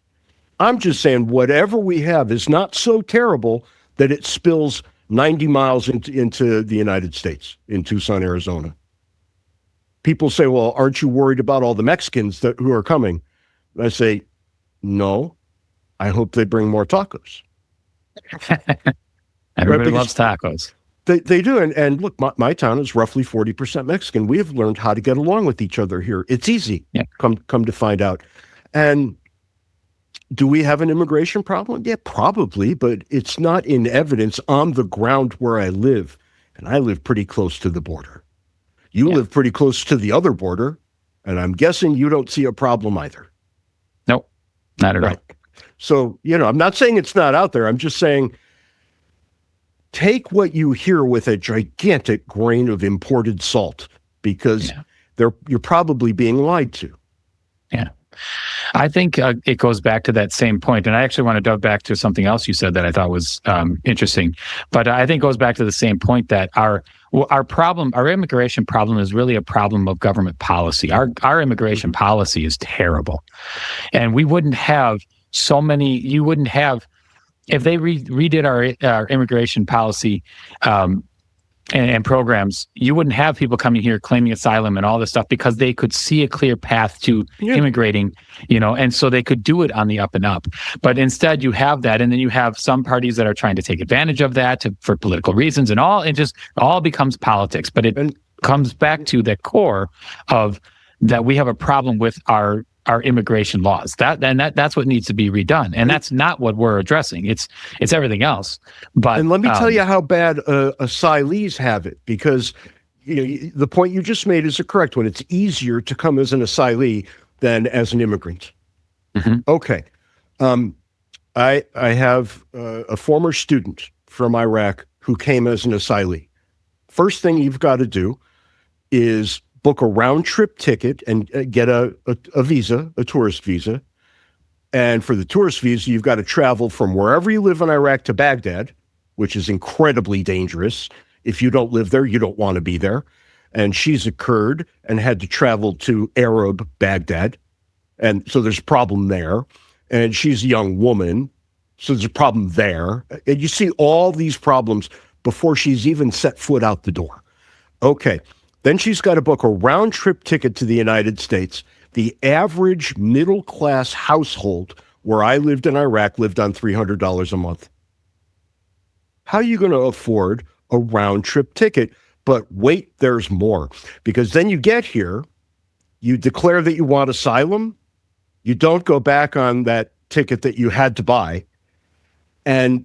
I'm just saying whatever we have is not so terrible that it spills 90 miles into the United States, in Tucson, Arizona. People say, well, aren't you worried about all the Mexicans who are coming? I say, no, I hope they bring more tacos. Everybody loves tacos. They do. And look, my town is roughly 40% Mexican. We have learned how to get along with each other here. It's easy, come to find out. And do we have an immigration problem? Yeah, probably, but it's not in evidence on the ground where I live. And I live pretty close to the border. You live pretty close to the other border, and I'm guessing you don't see a problem either. Nope, not at all. So, I'm not saying it's not out there. I'm just saying take what you hear with a gigantic grain of imported salt because you're probably being lied to. Yeah. I think it goes back to that same point, and I actually want to dive back to something else you said that I thought was interesting. But I think it goes back to the same point that our immigration problem is really a problem of government policy. Our immigration policy is terrible, and we wouldn't have so many. You wouldn't have if they redid our immigration policy. And programs, you wouldn't have people coming here claiming asylum and all this stuff because they could see a clear path to immigrating, and so they could do it on the up and up. But instead you have that, and then you have some parties that are trying to take advantage of that for political reasons and all, it just all becomes politics. But it comes back to the core of that we have a problem with our immigration laws. That's what needs to be redone, and that's not what we're addressing. It's everything else. But let me tell you how bad asylees have it, because the point you just made is a correct one. It's easier to come as an asylee than as an immigrant. Mm-hmm. Okay, I have a former student from Iraq who came as an asylee. First thing you've got to do is book a round-trip ticket and get a visa, a tourist visa. And for the tourist visa, you've got to travel from wherever you live in Iraq to Baghdad, which is incredibly dangerous. If you don't live there, you don't want to be there. And she's a Kurd and had to travel to Arab Baghdad. And so there's a problem there. And she's a young woman, so there's a problem there. And you see all these problems before she's even set foot out the door. Okay. Then she's got to book a round-trip ticket to the United States. The average middle-class household where I lived in Iraq lived on $300 a month. How are you going to afford a round-trip ticket? But wait, there's more. Because then you get here, You declare that you want asylum. You don't go back on that ticket that you had to buy. And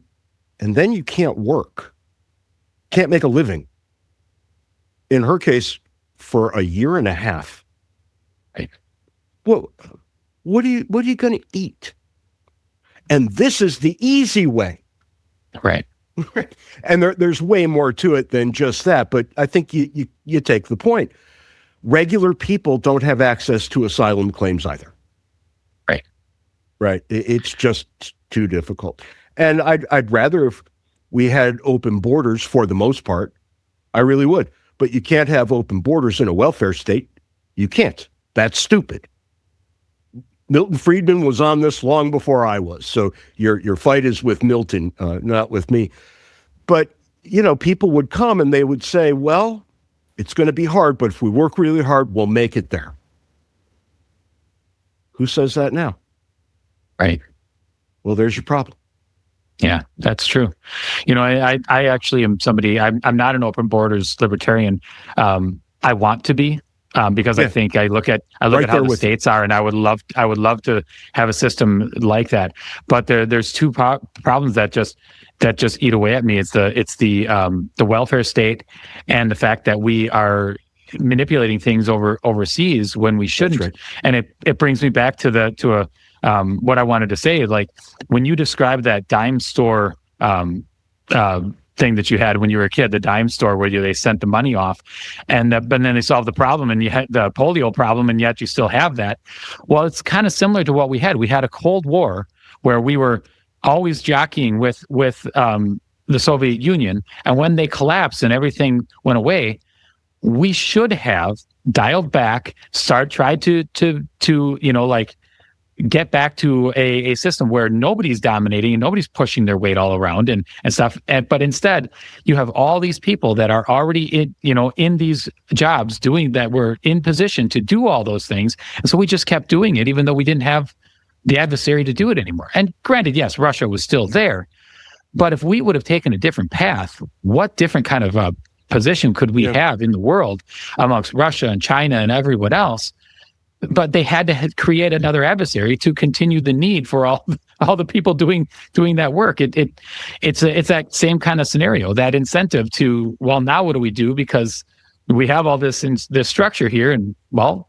then you can't work, can't make a living. In her case, for a year and a half. Right. Well, what are you going to eat? And this is the easy way. Right. And there's way more to it than just that, but I think you take the point. Regular people don't have access to asylum claims either. Right. Right. It's just too difficult. And I'd rather if we had open borders for the most part. I really would. But you can't have open borders in a welfare state. You can't. That's stupid. Milton Friedman was on this long before I was. So your fight is with Milton, not with me. But, people would come and they would say, well, it's going to be hard, but if we work really hard, we'll make it there. Who says that now? Right. Well, there's your problem. Yeah, that's true. I actually am somebody, I'm not an open borders libertarian. I want to be. Because I think I look at how the states are, and I would love to have a system like that. But there's two problems that just eat away at me. It's the welfare state, and the fact that we are manipulating things overseas when we shouldn't. Right. And it brings me back to what I wanted to say. Like when you describe that dime store thing that you had when you were a kid, the dime store where they sent the money off, but then they solved the problem, and you had the polio problem, and yet you still have that. Well, it's kind of similar to what we had. We had a Cold War where we were always jockeying with the Soviet Union, and when they collapsed and everything went away, we should have dialed back, tried to get back to a system where nobody's dominating and nobody's pushing their weight all around and stuff. But instead, you have all these people that are already in these jobs doing that, were in position to do all those things. And so we just kept doing it, even though we didn't have the adversary to do it anymore. And granted, yes, Russia was still there. But if we would have taken a different path, what different kind of position could we have in the world amongst Russia and China and everyone else? But they had to create another adversary to continue the need for all the people doing that work. It's that same kind of scenario, that incentive to, well, now what do we do? Because we have all this structure here, and well,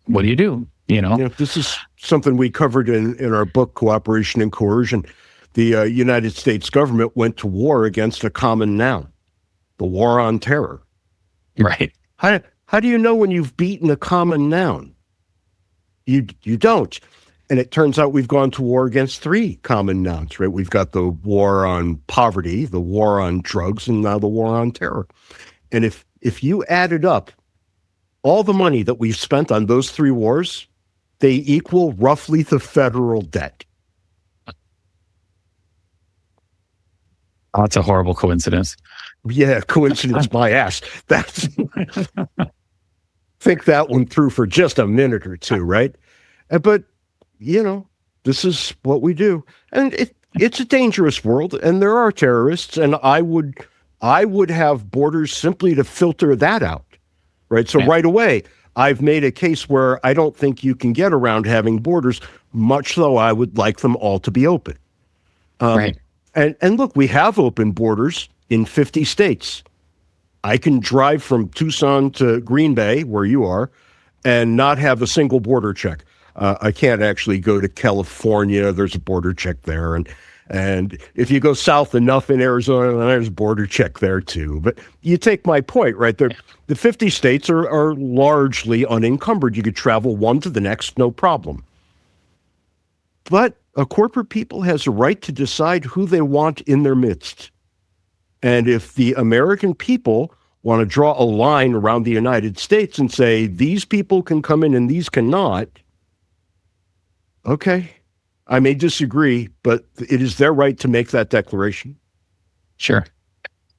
what do you do? This is something we covered in our book, Cooperation and Coercion. The United States government went to war against a common noun, the war on terror. Right. How do you know when you've beaten a common noun? You don't. And it turns out we've gone to war against three common nouns, right? We've got the war on poverty, the war on drugs, and now the war on terror. And if you added up all the money that we've spent on those three wars, they equal roughly the federal debt. That's a horrible coincidence. Yeah, coincidence my ass. That's think that one through for just a minute or two, right? But this is what we do, and it's a dangerous world, and there are terrorists, and I would have borders simply to filter that out, right? So right away, I've made a case where I don't think you can get around having borders, much though I would like them all to be open. Right. And look, we have open borders in 50 states. I can drive from Tucson to Green Bay, where you are, and not have a single border check. I can't actually go to California. There's a border check there. And if you go south enough in Arizona, there's a border check there too. But you take my point, right? The 50 states are largely unencumbered. You could travel one to the next, no problem. But a corporate people has a right to decide who they want in their midst. And if the American people want to draw a line around the United States and say, these people can come in and these cannot, okay, I may disagree, but it is their right to make that declaration. Sure.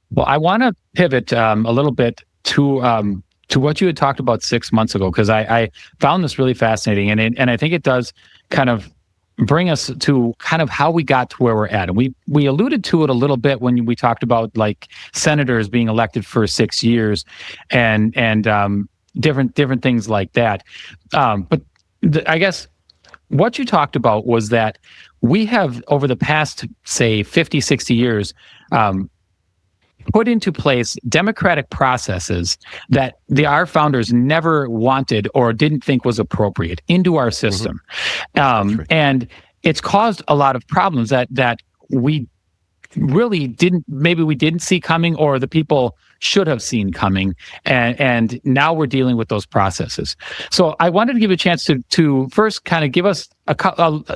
Well, I want to pivot a little bit to what you had talked about 6 months ago, because I found this really fascinating, and I think it does kind of bring us to kind of how we got to where we're at. And we alluded to it a little bit when we talked about like senators being elected for 6 years, and different things like that. But I guess what you talked about was that we have, over the past, say, 50, 60 years, put into place democratic processes that our founders never wanted or didn't think was appropriate into our system. Right. And it's caused a lot of problems that we really didn't see coming, or the people should have seen coming, and now we're dealing with those processes. So I wanted to give you a chance to first kind of give us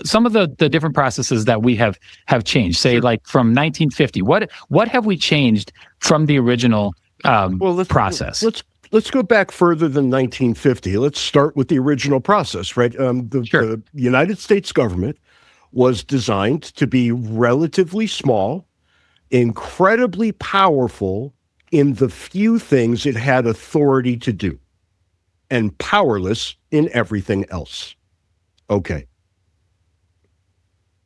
some of the different processes that we have changed. Say, like from 1950, what have we changed from the original process? Let's go back further than 1950. Let's start with the original process, right? The United States government was designed to be relatively small, incredibly powerful in the few things it had authority to do, and powerless in everything else. Okay.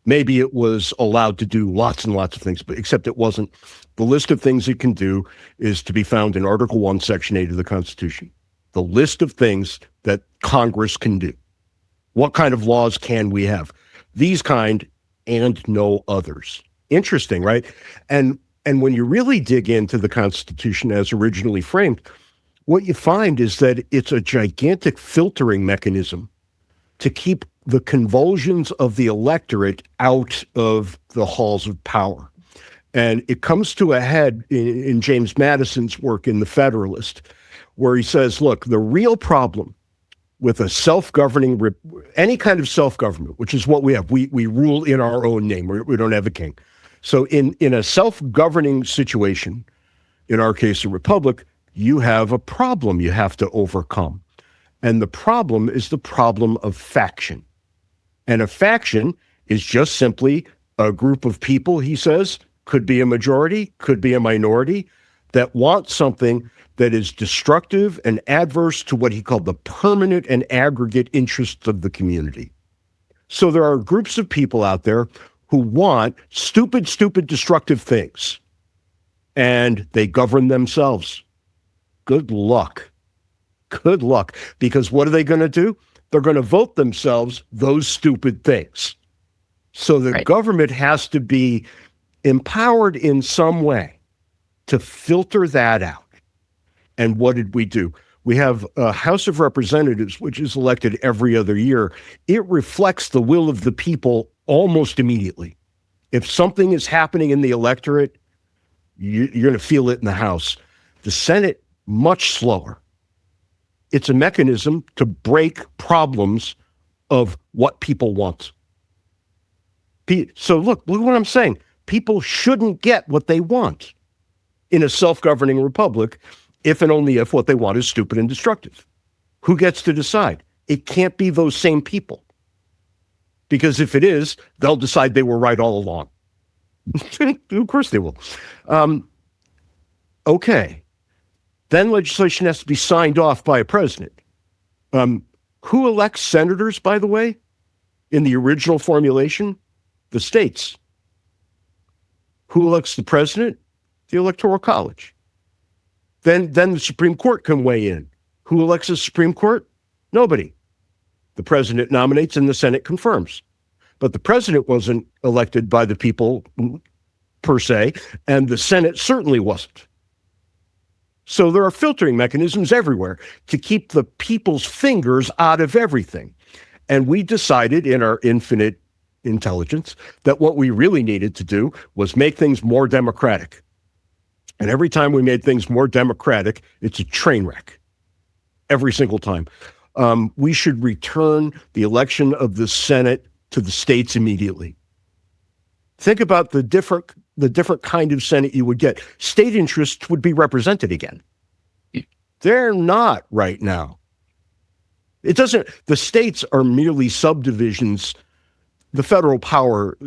Maybe it was allowed to do lots and lots of things, but except it wasn't. The list of things it can do is to be found in Article 1, Section 8 of the Constitution. The list of things that Congress can do. What kind of laws can we have? These kind and no others. Interesting, right? And when you really dig into the Constitution as originally framed, what you find is that it's a gigantic filtering mechanism to keep the convulsions of the electorate out of the halls of power. And it comes to a head in James Madison's work in The Federalist, where he says, look, the real problem with a self-governing, any kind of self-government, which is what we have, we rule in our own name, we don't have a king. So in a self-governing situation, in our case, a republic, you have a problem you have to overcome. And the problem is the problem of faction. And a faction is just simply a group of people, he says, could be a majority, could be a minority, that want something that is destructive and adverse to what he called the permanent and aggregate interests of the community. So there are groups of people out there who want stupid, destructive things, and they govern themselves. Good luck. Good luck. Because what are they going to do? They're going to vote themselves those stupid things. So the government has to be empowered in some way to filter that out. And what did we do? We have a House of Representatives, which is elected every other year. It reflects the will of the people almost immediately. If something is happening in the electorate, you're going to feel it in the House. The Senate, much slower. It's a mechanism to break problems of what people want. So look what I'm saying. People shouldn't get what they want in a self-governing republic if and only if what they want is stupid and destructive. Who gets to decide? It can't be those same people. Because if it is, they'll decide they were right all along. Of course they will. Okay. Then legislation has to be signed off by a president. Who elects senators, by the way, in the original formulation? The states. Who elects the president? The Electoral College. Then the Supreme Court can weigh in. Who elects the Supreme Court? Nobody. The president nominates and the Senate confirms. But the president wasn't elected by the people per se, and the Senate certainly wasn't. So there are filtering mechanisms everywhere to keep the people's fingers out of everything. And we decided in our infinite intelligence that what we really needed to do was make things more democratic. And every time we made things more democratic, it's a train wreck. Every single time. We should return the election of the Senate to the states immediately. Think about the different kind of Senate you would get. State interests would be represented again. They're not right now. The states are merely subdivisions. The federal power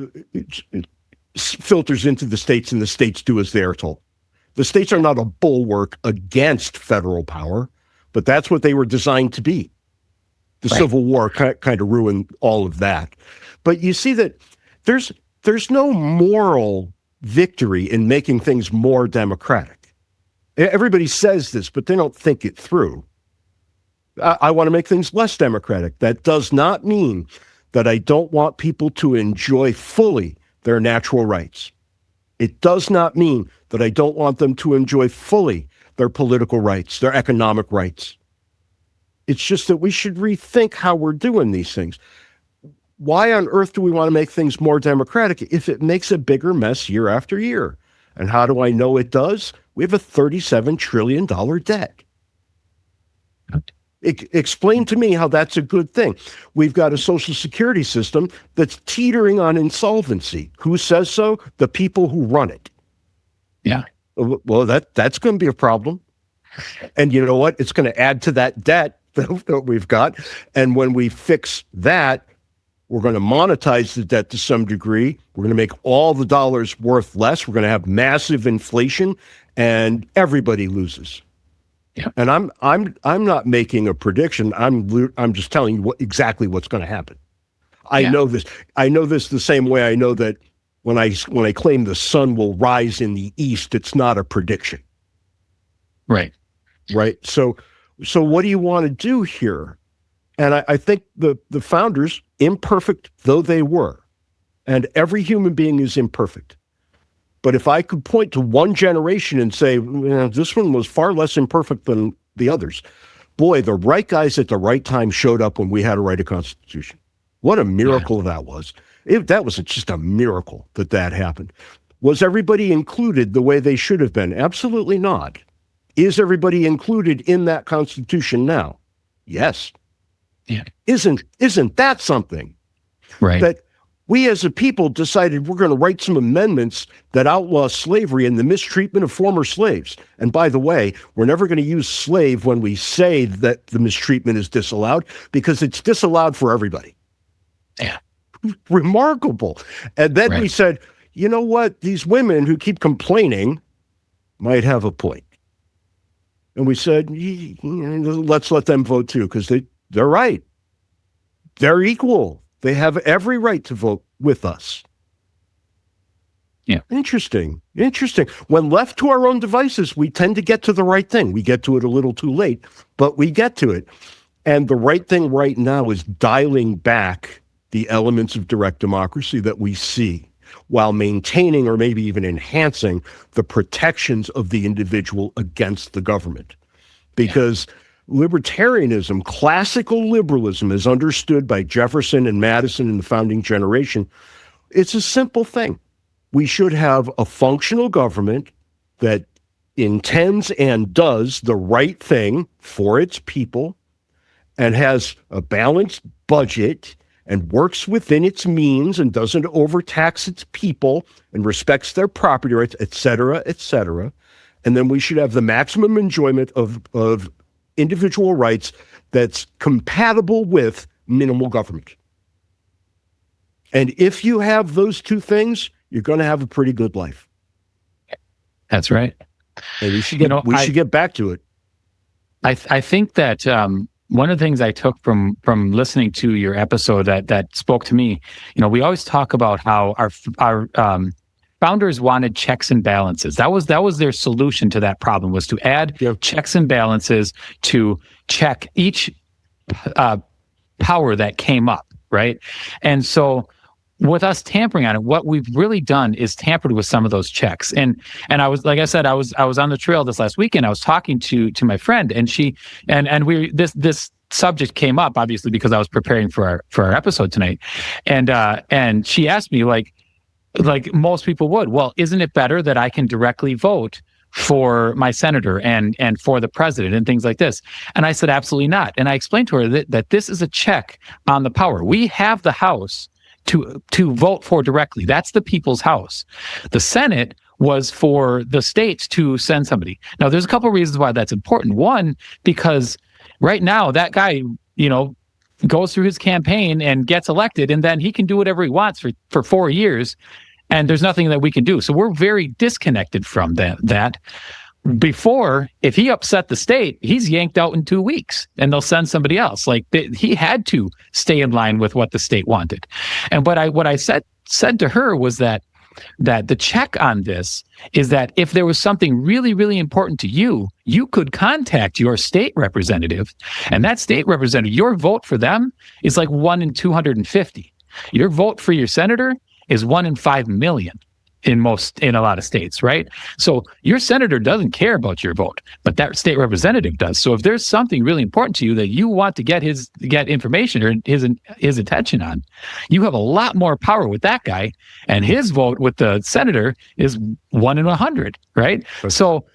filters into the states, and the states do as they are told. The states are not a bulwark against federal power, but that's what they were designed to be. The Civil War kind of ruined all of that. But you see that there's no moral victory in making things more democratic. Everybody says this, but they don't think it through. I want to make things less democratic. That does not mean that I don't want people to enjoy fully their natural rights. It does not mean that I don't want them to enjoy fully their political rights, their economic rights. It's just that we should rethink how we're doing these things. Why on earth do we want to make things more democratic if it makes a bigger mess year after year? And how do I know it does? We have a $37 trillion debt. Explain to me how that's a good thing. We've got a Social Security system that's teetering on insolvency. Who says so? The people who run it. Yeah. Well, that's going to be a problem. And you know what? It's going to add to that debt that we've got. And when we fix that, we're going to monetize the debt to some degree. We're going to make all the dollars worth less. We're going to have massive inflation, and everybody loses. Yeah. And I'm not making a prediction. I'm just telling you exactly what's going to happen. I know this. I know this the same way I know that when I claim the sun will rise in the east, it's not a prediction. Right. Right. So what do you want to do here? And I think the founders, imperfect though they were, and every human being is imperfect. But if I could point to one generation and say, this one was far less imperfect than the others, boy, the right guys at the right time showed up when we had to write a constitution. What a miracle that was. That was just a miracle that happened. Was everybody included the way they should have been? Absolutely not. Is everybody included in that constitution now? Yes. Yeah. Isn't that something? Right. That we as a people decided we're going to write some amendments that outlaw slavery and the mistreatment of former slaves. And by the way, we're never going to use slave when we say that the mistreatment is disallowed, because it's disallowed for everybody. Yeah. Remarkable. And then we said, you know what? These women who keep complaining might have a point. And we said, let's let them vote too, because they're right. They're equal. They have every right to vote with us. Yeah. Interesting. When left to our own devices, we tend to get to the right thing. We get to it a little too late, but we get to it. And the right thing right now is dialing back the elements of direct democracy that we see, while maintaining or maybe even enhancing the protections of the individual against the government. Because libertarianism, classical liberalism, as understood by Jefferson and Madison in the founding generation, it's a simple thing. We should have a functional government that intends and does the right thing for its people and has a balanced budget and works within its means and doesn't overtax its people and respects their property rights, et cetera, et cetera. And then we should have the maximum enjoyment of individual rights that's compatible with minimal government. And if you have those two things, you're going to have a pretty good life. That's right. And we should get back to it. I think that one of the things I took from listening to your episode that spoke to me, we always talk about how our founders wanted checks and balances. That was their solution to that problem, was to add checks and balances to check each power that came up, right? And so with us tampering on it, what we've really done is tampered with some of those checks. And I was, like I said, I was on the trail this last weekend. I was talking to my friend, and this subject came up, obviously, because I was preparing for our episode tonight. And she asked me, like most people would, well, isn't it better that I can directly vote for my senator and for the president and things like this? And I said, absolutely not. And I explained to her that this is a check on the power. We have the House to vote for directly. That's the people's house. The Senate was for the states to send somebody. Now, there's a couple of reasons why that's important. One, because right now that guy, goes through his campaign and gets elected, and then he can do whatever he wants for 4 years, and there's nothing that we can do. So we're very disconnected from that. Before, if he upset the state, he's yanked out in 2 weeks, and they'll send somebody else. Like he had to stay in line with what the state wanted. And what I said to her was that that the check on this is that if there was something really, really important to you, you could contact your state representative, and that state representative, your vote for them is like 1 in 250. Your vote for your senator is 1 in 5 million in a lot of states, right? So your senator doesn't care about your vote, but that state representative does. So if there's something really important to you that you want to get information or his attention on, you have a lot more power with that guy, and his vote with the senator is 1 in 100, right? So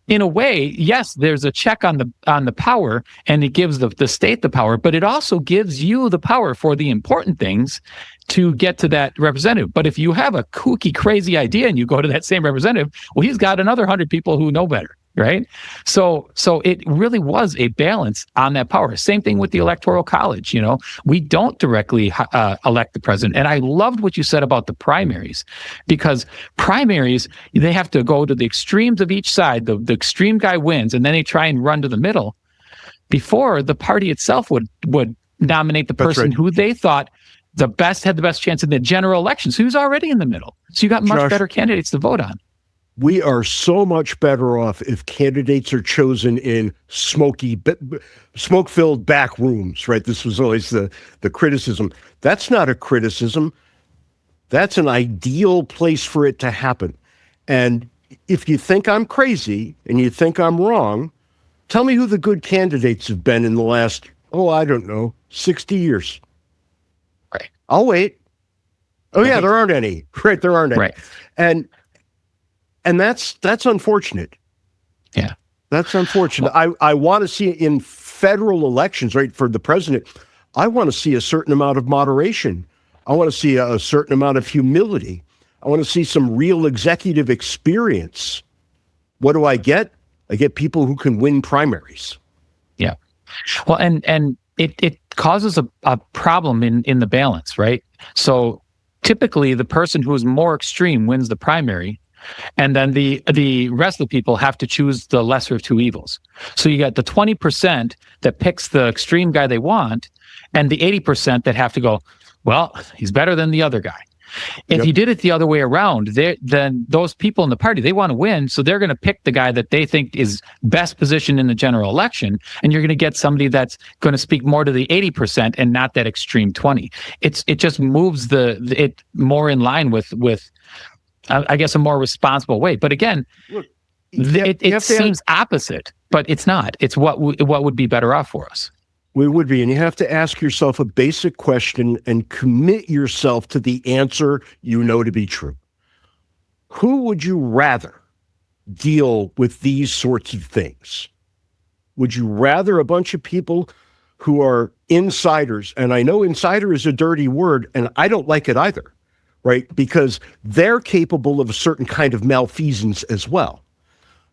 in a way, yes, there's a check on the power, and it gives the state the power, but it also gives you the power for the important things to get to that representative. But if you have a kooky, crazy idea and you go to that same representative, well, he's got another 100 people who know better, right? So it really was a balance on that power. Same thing with the Electoral College. We don't directly elect the president. And I loved what you said about the primaries, because primaries, they have to go to the extremes of each side. The extreme guy wins, and then they try and run to the middle before the party itself would nominate the person who they thought had the best chance in the general elections, who's already in the middle. So you got much better candidates to vote on. We are so much better off if candidates are chosen in smoke-filled back rooms, right? This was always the criticism. That's not a criticism. That's an ideal place for it to happen. And if you think I'm crazy and you think I'm wrong, tell me who the good candidates have been in the last, 60 years. Right. I'll wait. Oh, yeah, there aren't any. Right, there aren't any. Right. And that's unfortunate. Yeah. That's unfortunate. I want to see in federal elections, right, for the president, I want to see a certain amount of moderation. I want to see a certain amount of humility. I want to see some real executive experience. What do I get? I get people who can win primaries. Yeah. Well, and it causes a problem in the balance, right? So typically the person who is more extreme wins the primary, and then the rest of the people have to choose the lesser of two evils. So you got the 20% that picks the extreme guy they want, and the 80% that have to go, well, he's better than the other guy. If you did it the other way around, then those people in the party, they want to win, so they're going to pick the guy that they think is best positioned in the general election, and you're going to get somebody that's going to speak more to the 80% and not that extreme 20. It just moves it more in line with I guess a more responsible way. But again, look, it seems opposite, but it's not. It's what would be better off for us. We would be, and you have to ask yourself a basic question and commit yourself to the answer you know to be true. Who would you rather deal with these sorts of things? Would you rather a bunch of people who are insiders? And I know insider is a dirty word, and I don't like it either, right? Because they're capable of a certain kind of malfeasance as well.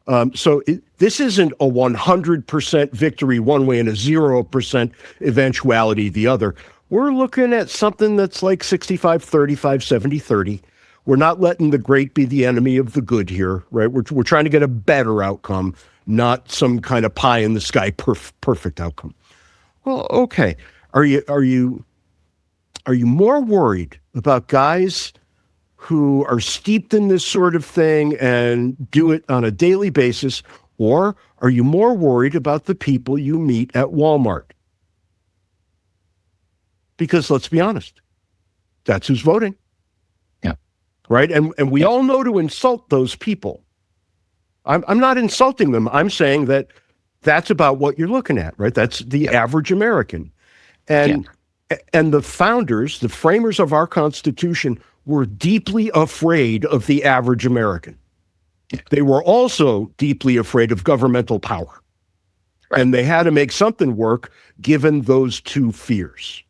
This isn't a 100% victory one way and a 0% eventuality the other. We're looking at something that's like 65-35, 70-30. We're not letting the great be the enemy of the good here, right? We're trying to get a better outcome, not some kind of pie in the sky perfect outcome. Well, okay. Are you more worried about guys who are steeped in this sort of thing and do it on a daily basis, or are you more worried about the people you meet at Walmart? Because let's be honest, that's who's voting. Yeah. Right? And we all know to insult those people. I'm not insulting them. I'm saying that that's about what you're looking at, right? That's the average American. And the founders, the framers of our Constitution, were deeply afraid of the average American. They were also deeply afraid of governmental power. Right. And they had to make something work given those two fears.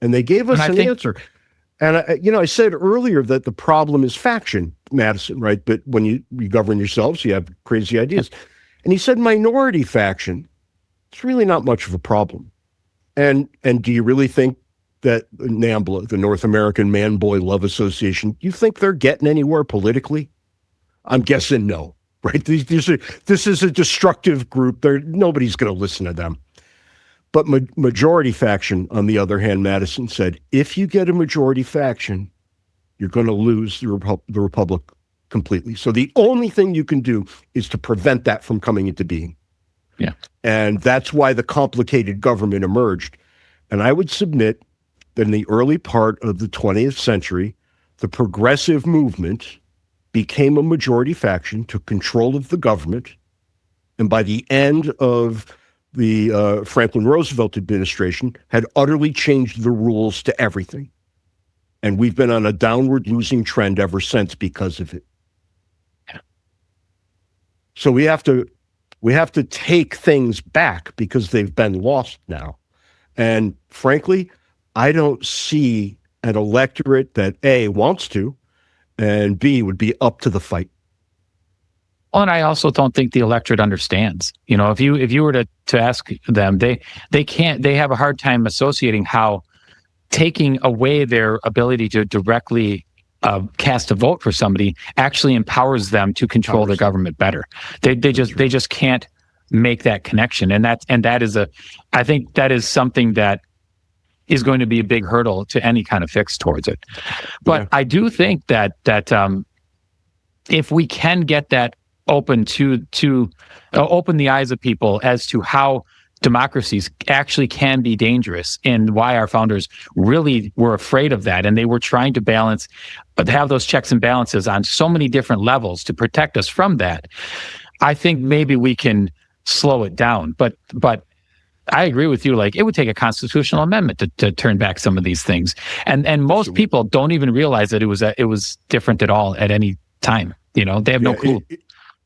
And they gave us an answer. And I said earlier that the problem is faction, Madison, right? But when you govern yourselves, you have crazy ideas. And he said minority faction, it's really not much of a problem. And do you really think that NAMBLA, the North American Man-Boy Love Association, you think they're getting anywhere politically? I'm guessing no, right? This is a destructive group. Nobody's going to listen to them. But majority faction, on the other hand, Madison said, if you get a majority faction, you're going to lose the republic completely. So the only thing you can do is to prevent that from coming into being. Yeah. And that's why the complicated government emerged. And I would submit that in the early part of the 20th century, the progressive movement became a majority faction, took control of the government. And by the end of the Franklin Roosevelt administration, had utterly changed the rules to everything. And we've been on a downward losing trend ever since because of it. Yeah. So we have to take things back because they've been lost now. And frankly, I don't see an electorate that A, wants to, and B, would be up to the fight. Well, and I also don't think the electorate understands. You know, if you were to ask them, they have a hard time associating how taking away their ability to directly cast a vote for somebody actually empowers them to control their government better. They just can't make that connection, and that is I think that is something that is going to be a big hurdle to any kind of fix towards it. But yeah. I do think that if we can get that open to open the eyes of people as to how democracies actually can be dangerous and why our founders really were afraid of that, and they were trying to have those checks and balances on so many different levels to protect us from that, I think maybe we can slow it down. But I agree with you. Like, it would take a constitutional amendment to turn back some of these things, and most people don't even realize that it was different at all at any time. You know, they have no clue.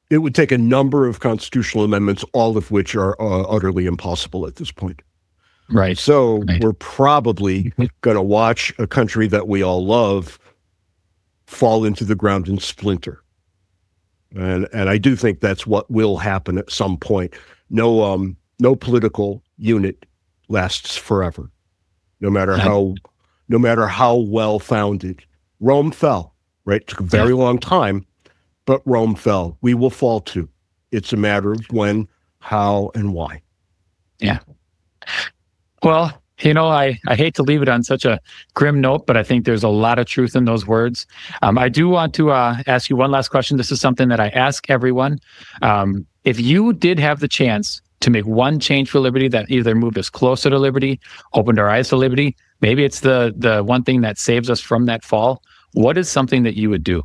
It would take a number of constitutional amendments, all of which are utterly impossible at this point. Right. So we're probably going to watch a country that we all love fall into the ground and splinter. And I do think that's what will happen at some point. No political unit lasts forever, no matter how well founded. Rome fell, right? It took a very long time. But Rome fell. We will fall too. It's a matter of when, how, and why. Yeah. Well, you know, I hate to leave it on such a grim note, but I think there's a lot of truth in those words. I do want to ask you one last question. This is something that I ask everyone. If you did have the chance to make one change for liberty that either moved us closer to liberty, opened our eyes to liberty, maybe it's the one thing that saves us from that fall, what is something that you would do?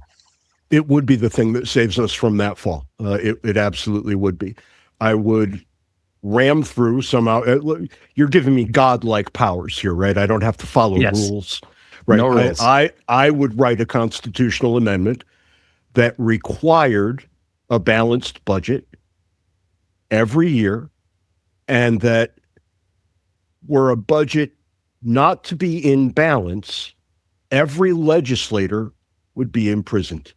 It would be the thing that saves us from that fall. It absolutely would be. I would ram through somehow. You're giving me godlike powers here, right? I don't have to follow rules, right? No rules. I would write a constitutional amendment that required a balanced budget every year, and that were a budget not to be in balance, every legislator would be imprisoned.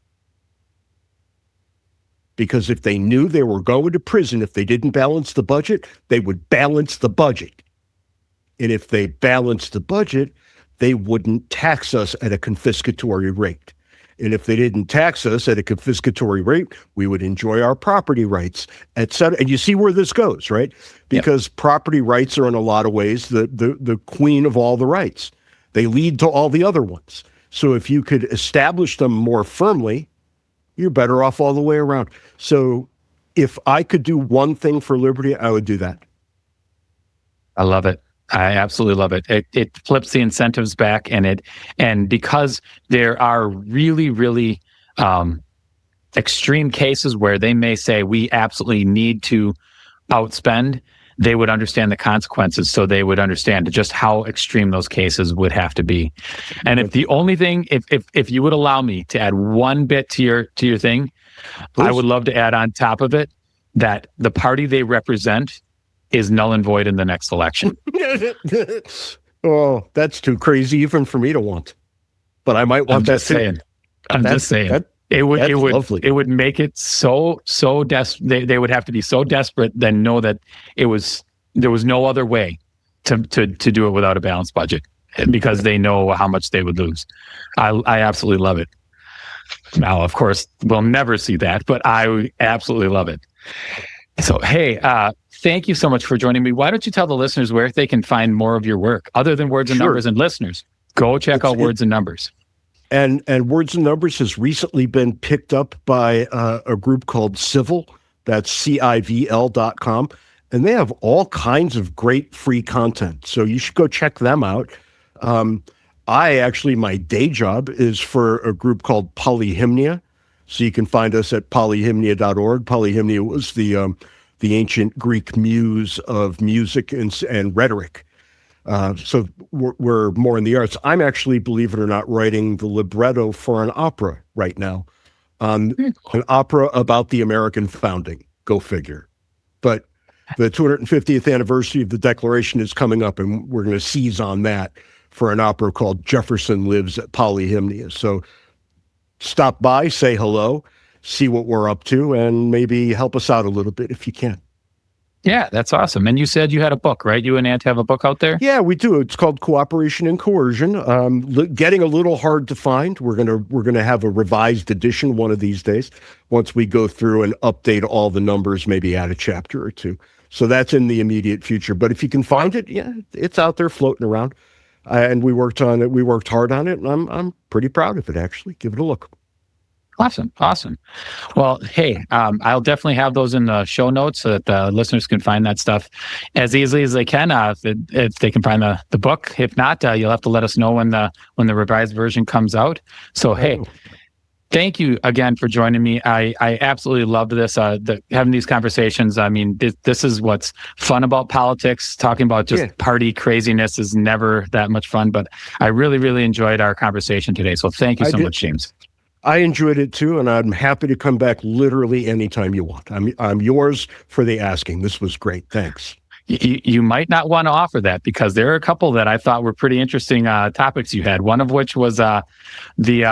Because if they knew they were going to prison if they didn't balance the budget, they would balance the budget. And if they balanced the budget, they wouldn't tax us at a confiscatory rate. And if they didn't tax us at a confiscatory rate, we would enjoy our property rights, et cetera. And you see where this goes, right? Because property rights are in a lot of ways the queen of all the rights. They lead to all the other ones. So if you could establish them more firmly, you're better off all the way around. So if I could do one thing for liberty, I would do that. I love it. I absolutely love it. It flips the incentives back, and because there are really, really extreme cases where they may say we absolutely need to outspend, they would understand the consequences, so they would understand just how extreme those cases would have to be. And if the only thing, if you would allow me to add one bit to your thing, please. I would love to add on top of it that the party they represent is null and void in the next election. Oh, that's too crazy even for me to want. But I might want that too. I'm just saying. It would make it so desperate. They would have to be so desperate then know that there was no other way to do it without a balanced budget, because they know how much they would lose. I absolutely love it. Now, of course, we'll never see that, but I absolutely love it. So, hey, thank you so much for joining me. Why don't you tell the listeners where they can find more of your work other than Words and Numbers? And listeners, go check out Words and Numbers. And Words and Numbers has recently been picked up by a group called CiVL. That's CiVL.com. And they have all kinds of great free content. So you should go check them out. My day job is for a group called Polyhymnia. So you can find us at polyhymnia.org. Polyhymnia was the ancient Greek muse of music and rhetoric. So we're more in the arts. I'm actually, believe it or not, writing the libretto for an opera right now. An opera about the American founding. Go figure. But the 250th anniversary of the Declaration is coming up, and we're going to seize on that for an opera called Jefferson Lives at Polyhymnia. So stop by, say hello, see what we're up to, and maybe help us out a little bit if you can. Yeah, that's awesome. And you said you had a book, right? You and Ant have a book out there? Yeah, we do. It's called Cooperation and Coercion. Getting a little hard to find. We're gonna have a revised edition one of these days once we go through and update all the numbers, maybe add a chapter or two. So that's in the immediate future. But if you can find it, yeah, it's out there floating around. And we worked on it. We worked hard on it, and I'm pretty proud of it. Actually, give it a look. Awesome. Well, hey, I'll definitely have those in the show notes so that the listeners can find that stuff as easily as they can. If they can find the book. If not, you'll have to let us know when the revised version comes out. So, hey, thank you again for joining me. I absolutely loved this. Having these conversations. I mean, this is what's fun about politics. Talking about just party craziness is never that much fun. But I really, really enjoyed our conversation today. So, thank you so much, James. I enjoyed it too, and I'm happy to come back literally anytime you want. I'm yours for the asking. This was great. Thanks. You might not want to offer that because there are a couple that I thought were pretty interesting topics you had. One of which was which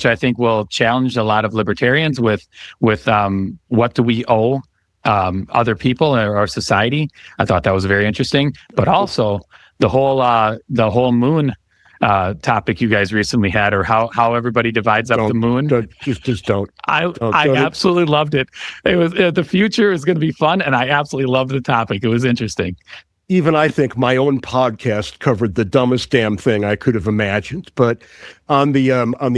I think will challenge a lot of libertarians with what do we owe other people or our society. I thought that was very interesting, but also the whole moon topic you guys recently had, or how everybody divides up the moon. Just don't. I absolutely loved it. It was the future is going to be fun, and I absolutely loved the topic. It was interesting. Even I think my own podcast covered the dumbest damn thing I could have imagined. But on the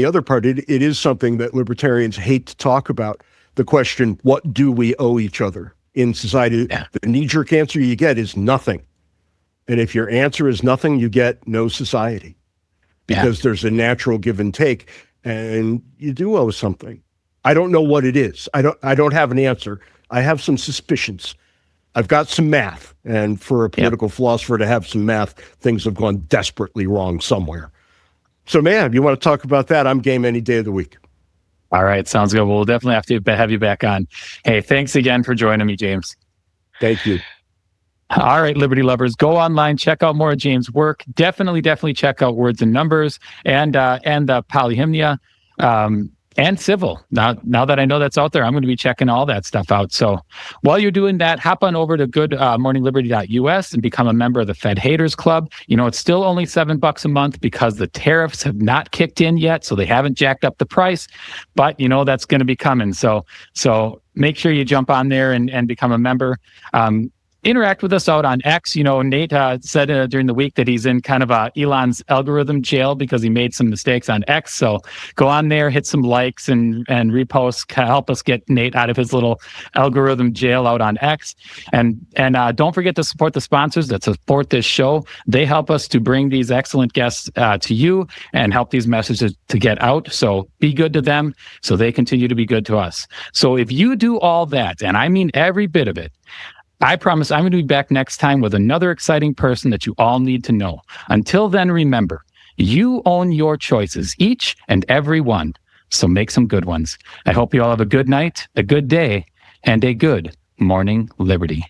other part, it is something that libertarians hate to talk about. The question, what do we owe each other in society? Yeah. The knee-jerk answer you get is nothing. And if your answer is nothing, you get no society. Because there's a natural give and take, and you do owe something. I don't know what it is. I don't have an answer. I have some suspicions. I've got some math, and for a political philosopher to have some math, things have gone desperately wrong somewhere. So, man, you want to talk about that? I'm game any day of the week. All right, sounds good. We'll definitely have to have you back on. Hey, thanks again for joining me, James. Thank you. All right, Liberty lovers, go online, check out more of James' work. Definitely check out Words and Numbers and the Polyhymnia and CiVL. Now that I know that's out there, I'm going to be checking all that stuff out. So while you're doing that, hop on over to goodmorningliberty.us and become a member of the Fed Haters Club. You know, it's still only $7 a month because the tariffs have not kicked in yet, so they haven't jacked up the price. But you know that's going to be coming. So make sure you jump on there and become a member. Interact with us out on X. You know, Nate said during the week that he's in kind of Elon's algorithm jail because he made some mistakes on X. So go on there, hit some likes and reposts, help us get Nate out of his little algorithm jail out on X. And don't forget to support the sponsors that support this show. They help us to bring these excellent guests to you and help these messages to get out. So be good to them so they continue to be good to us. So if you do all that, and I mean every bit of it, I promise I'm going to be back next time with another exciting person that you all need to know. Until then, remember, you own your choices, each and every one. So make some good ones. I hope you all have a good night, a good day, and a good morning, Liberty.